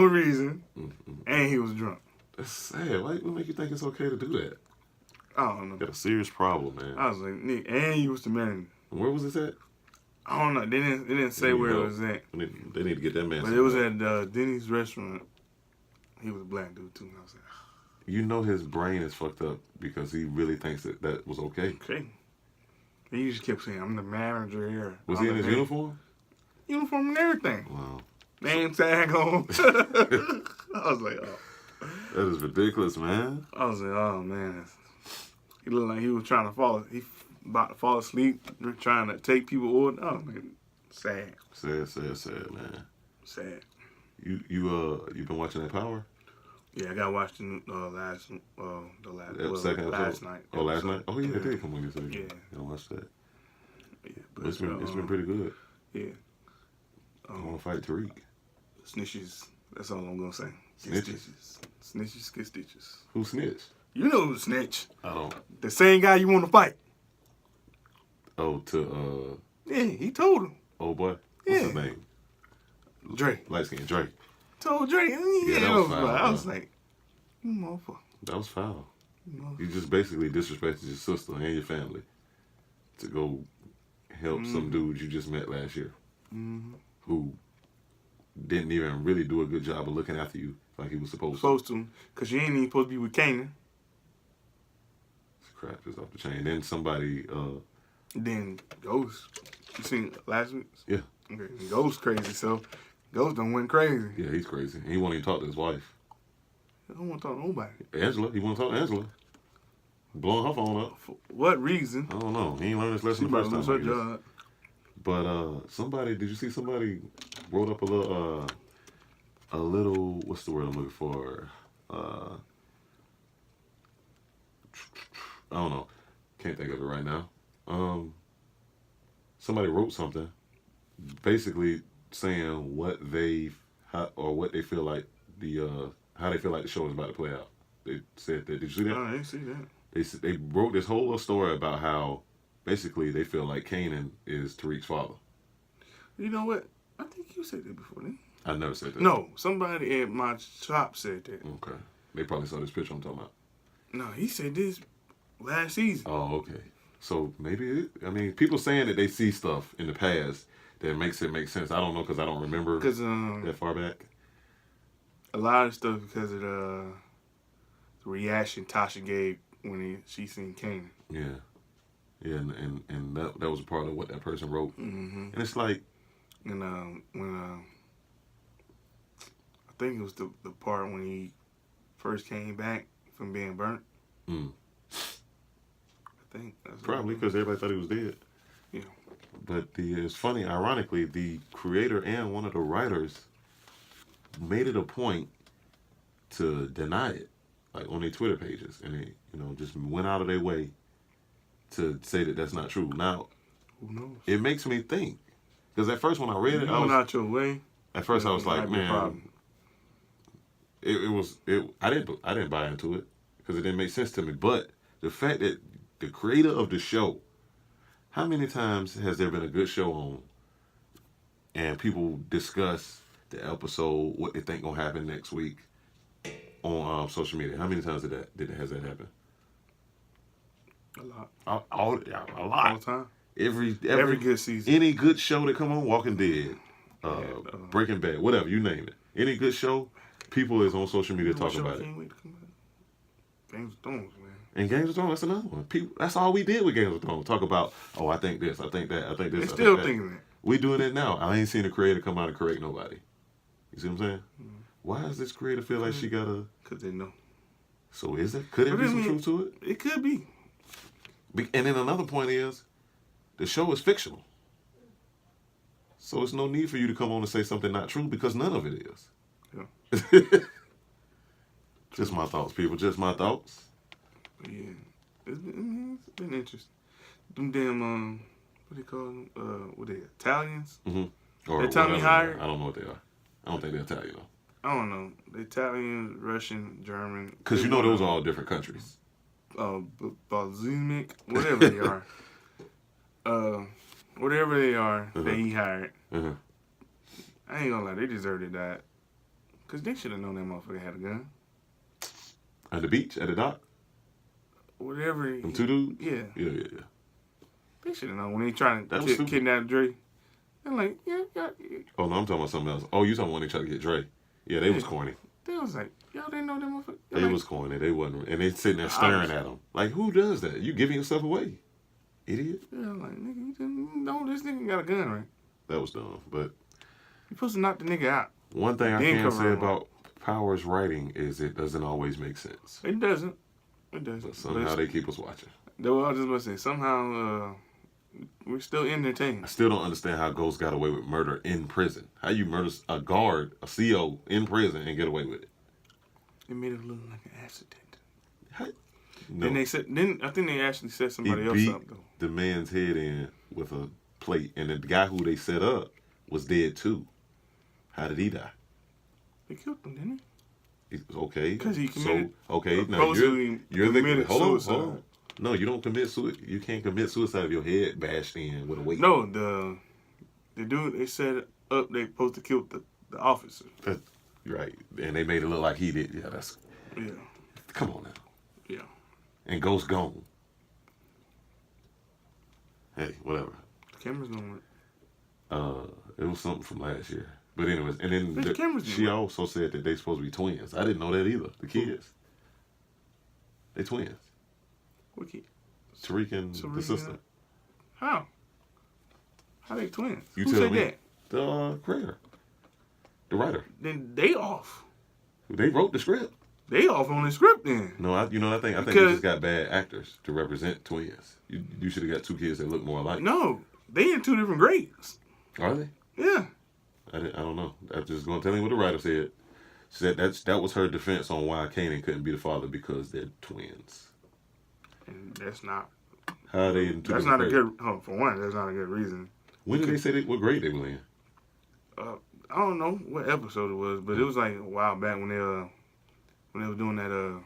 reason. Mm-hmm. And he was drunk. That's sad. Why would make you think it's okay to do that? I don't know. Got a serious problem, man. I was like, Nick, and he was the manager. Where was this at? I don't know. They didn't say where it was at. They need to get that man. But it was at Denny's restaurant. He was a black dude too. And I was like, you know his brain is fucked up because he really thinks that was okay. okay. He just kept saying, I'm the manager here. Was he in his uniform? Uniform and everything. Wow. Name tag on. I was like, oh. That is ridiculous, man. I was like, oh man. He looked like he was trying to about to fall asleep, trying to take people order. Oh man, sad. Sad, man. Sad. You been watching that Power? Yeah, I got watched the last second episode? last night. Oh, last night? Oh yeah, it did come on yesterday. Yeah. I watched that. Yeah, but It's been pretty good. Yeah. I want to fight Tariq. Snitches. That's all I'm gonna say. Snitches. Snitches get stitches. Who snitched? You know who snitch. I don't. The same guy you want to fight. Oh, to Yeah, he told him. old boy. What's Yeah. his name? Dre. Light skin Dre. Told Dre. Yeah, that was foul, I was bro. like, you motherfucker. That was foul. You motherfucker. You just basically disrespected your sister and your family to go help some dude you just met last year who didn't even really do a good job of looking after you like he was supposed to. Because you ain't even supposed to be with Kanan. This crap is off the chain. Then somebody, Then Ghost. You seen last week's? Yeah. Okay. Ghost crazy, so Ghost done went crazy. yeah, he's crazy. He won't even talk to his wife. I don't want to talk to nobody. Angela, he won't talk to Angela. Blowing her phone up. For what reason? I don't know. He ain't learned his She lesson the about first to time. lose her I guess. job. But somebody, did you see somebody wrote up a little, what's the word I'm looking for? I don't know. Can't think of it right now. Somebody wrote something basically saying what they feel like how they feel like the show is about to play out. They said that. Did you see that? I didn't see that. They wrote this whole little story about how basically they feel like Kanan is Tariq's father. You know what? I think you said that before, didn't you? I never said that. No, somebody at my shop said that. Okay. They probably saw this picture I'm talking about. No, he said this last season. Oh, okay. So maybe, people saying that they see stuff in the past that makes it make sense. I don't know because I don't remember that far back. A lot of stuff because of the reaction Tasha gave when she seen Kanan. Yeah. Yeah, and that was a part of what that person wrote. Mm-hmm. And it's like... And when I think it was the part when he first came back from being burnt. Mm. I think that's probably because everybody thought he was dead. Yeah. But it's funny, ironically, the creator and one of the writers made it a point to deny it, like on their Twitter pages, and they, just went out of their way to say that that's not true. Now, who knows? It makes me think, because at first when I read it, I was out your way. At first, I was like, man, I didn't buy into it because it didn't make sense to me. But the fact that the creator of the show, how many times has there been a good show on and people discuss the episode, what they think gonna happen next week on social media? How many times has that happened? A lot. A lot. All the time. Every good season. Any good show that come on, Walking Dead, Breaking Bad, whatever, you name it. Any good show, people is on social media talking about it. Games of Thrones, man. And Games of Thrones, that's another one. People, that's all we did with Games of Thrones. Talk about, I think this, I think that, I think this. They still thinking that. We doing it now. I ain't seen a creator come out and correct nobody. You see what I'm saying? Mm-hmm. Why does this creator feel like she gotta? Because they know. So is it? Could there be some truth to it? It could be. And then another point is, the show is fictional. So it's no need for you to come on and say something not true because none of it is. Yeah. Just my thoughts, people. Just my thoughts. Yeah. It's been interesting. Them damn, what do you call them? What they, Italians? Mm-hmm. Or that time he hired? I don't know what they are. I don't think they're Italian, though. I don't know. The Italian, Russian, German. Because those are all different countries. Balzumic, whatever they are. Whatever they are that he hired. Uh-huh. I ain't gonna lie, they deserved to die. Because they should have known that motherfucker had a gun. At the beach? At the dock? Whatever. Them two dudes? Yeah. Yeah. They should have known when they trying to kidnap Dre. They're like, yeah. Oh, no, I'm talking about something else. Oh, you talking about when they tried to get Dre. Yeah, they was corny. They was like, y'all didn't know that motherfucker. They was corny. They wasn't. And they sitting there staring at them. Like, who does that? You giving yourself away. Idiot. Yeah, like, nigga, you didn't know this nigga got a gun, right? That was dumb, but... You supposed to knock the nigga out. One thing I can say about Power's writing is it doesn't always make sense. It doesn't. It doesn't. But somehow they keep us watching. That's what I was just about to say. Somehow, we're still entertained. I still don't understand how Ghost got away with murder in prison. How you murder a guard, a CO, in prison and get away with it? It made it look like an accident. No. Then I think they actually set somebody else up, though. The man's head in with a plate, and the guy who they set up was dead too. How did he die? They killed him, didn't he? Okay. Because he committed. So, okay, now you're the hold on. No, you don't commit suicide. You can't commit suicide if your head bashed in with a weight. No, the dude they set up, they supposed to kill the officer. Right, and they made it look like he did. Yeah. Come on now. Yeah. And Ghost gone. Hey, whatever. The cameras don't work. It was something from last year. But anyways, and then she also said that they supposed to be twins. I didn't know that either. The kids. They twins. What kid? Tariq and the sister. How? How they twins? Who said that? The creator. The writer. Then they off. They wrote the script. They off on the script then. No, I think they just got bad actors to represent twins. You should have got two kids that look more alike. No, they in two different grades. Are they? Yeah. I don't know. I'm just going to tell you what the writer said. She said that was her defense on why Kanan couldn't be the father because they're twins. And that's not. How are they in two That's not grades? a good. Oh, for one, that's not a good reason. When did they say what grade they were in? I don't know what episode it was, but it was like a while back when they were doing that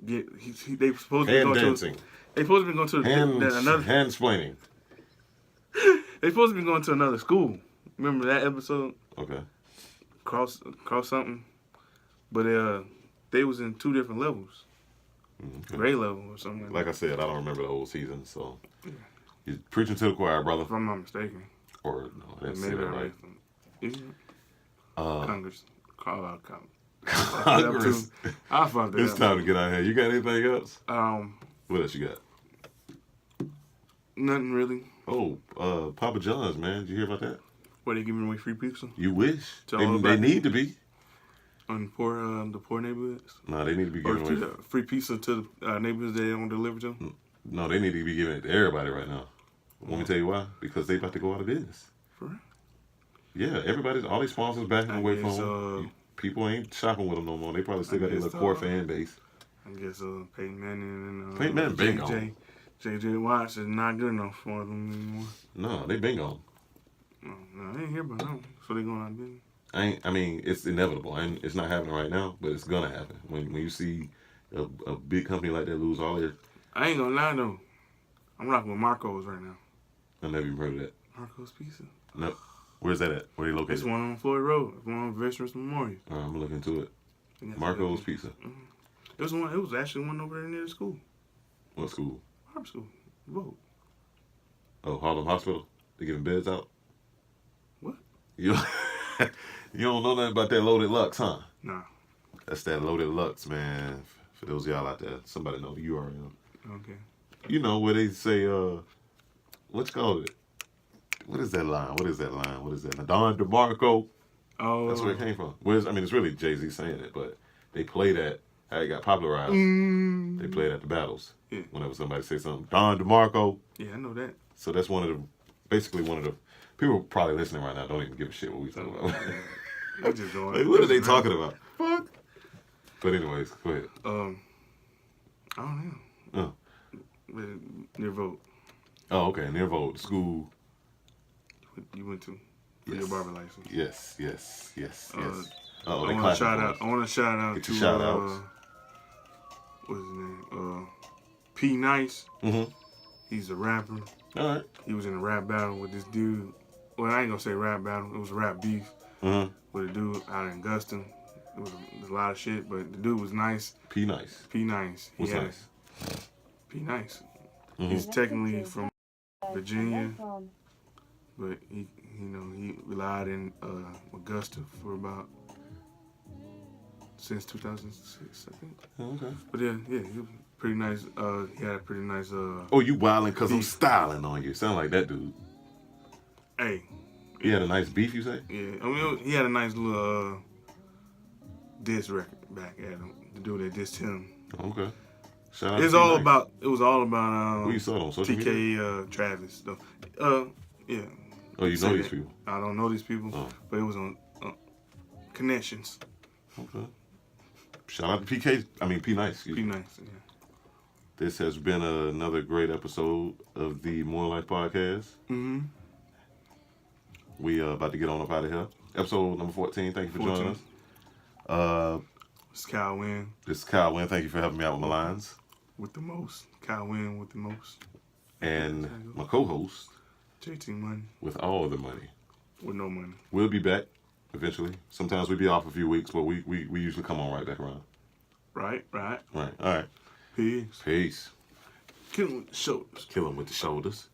get. They supposed to be Hand going dancing. to. They supposed to be going to another. Hand splaining. They supposed to be going to another school. Remember that episode? Okay. Cross something, but they was in 2 different levels. Okay. Grade level or something. Like I said, I don't remember the whole season, so you're preaching to the choir, brother. If I'm not mistaken. Or no, that's Maybe it, right? Congress. Congress. I fucked it It's up. time to get out of here. You got anything else? What else you got? Nothing really. Oh, Papa John's, man. Did you hear about that? Were they giving away free pizza? You wish. To all They need to be. On the poor neighborhoods? No, they need to be giving away free pizza to the neighborhoods they don't deliver to? No, they need to be giving it to everybody right now. Want me to tell you why? Because they about to go out of business. For real? Yeah, all these sponsors backing away from them. People ain't shopping with them no more. They probably still got their little core fan base. I guess Peyton Manning and Peyton Manning been gone. J.J. Watts is not good enough for them anymore. No, they been gone. No, I ain't hear about them. So they going out of business. I mean, it's inevitable. It's not happening right now, but it's gonna happen. When you see a big company like that lose all their... I ain't gonna lie though. I'm rocking with Marco's right now. I never even heard of that. Marco's Pizza. No. Where's that at? Where they located? It's one on Floyd Road. It's one on Veterans Memorial. I'm gonna look into it. Marco's Pizza. Mm-hmm. It was actually one over there near the school. What school? Harp School. Vote. Oh, Harlem Hospital. They giving beds out. What? You don't know nothing about that Loaded Lux, huh? Nah. That's that Loaded Lux, man. For those of y'all out there, somebody know the URL. Okay. You know where they say, what's called it? What is that line? What is that? Don DeMarco. Oh. That's where it came from. It's really Jay-Z saying it, but they play that, how it got popularized. They play it at the battles. Yeah. Whenever somebody say something. Don DeMarco. Yeah, I know that. So that's basically one of the, people probably listening right now don't even give a shit what we talking about. They just going, Like, what are they talking about? Fuck. But anyways, go ahead. I don't know. Near Vote. Oh, okay. Near Vote, school. You went to for your barber license. Yes. I want to shout out Get to your shout outs. What's his name? P Nice. Mm-hmm. He's a rapper. All right. He was in a rap battle with this dude. Well, I ain't gonna say rap battle. It was a rap beef with a dude out in Augusta. It was a lot of shit, but the dude was nice. P Nice. P Nice. What's nice? P Nice. Mm-hmm. He's technically from Virginia, but he relied in Augusta for about since 2006, I think. Okay. But yeah, he was pretty nice. He had a pretty nice. Oh, you wildin' because I'm styling on you. Sound like that dude. Hey. He had a nice beef, you say? Yeah, he had a nice little diss record back at him. The dude that dissed him. Okay. Shout out. It was all about. Who you saw it on social media? TK Travis though. Yeah. Oh, you know these people? I don't know these people, but it was on connections. Okay. Shout out to P Nice. P Nice, yeah. This has been another great episode of the More Life Podcast. Mm-hmm. We about to get on up out of here. Episode number 14. Thank you for joining us. It's Kyle Wynn. This is Kyle Wynn. Thank you for helping me out with my lines. With the most. Kyle Wynn with the most. And my co-host. JT Money. With all the money. With no money. We'll be back eventually. Sometimes we be off a few weeks, but we usually come on right back around. Right. All right. Peace. Peace. Kill him with the shoulders. Kill him with the shoulders.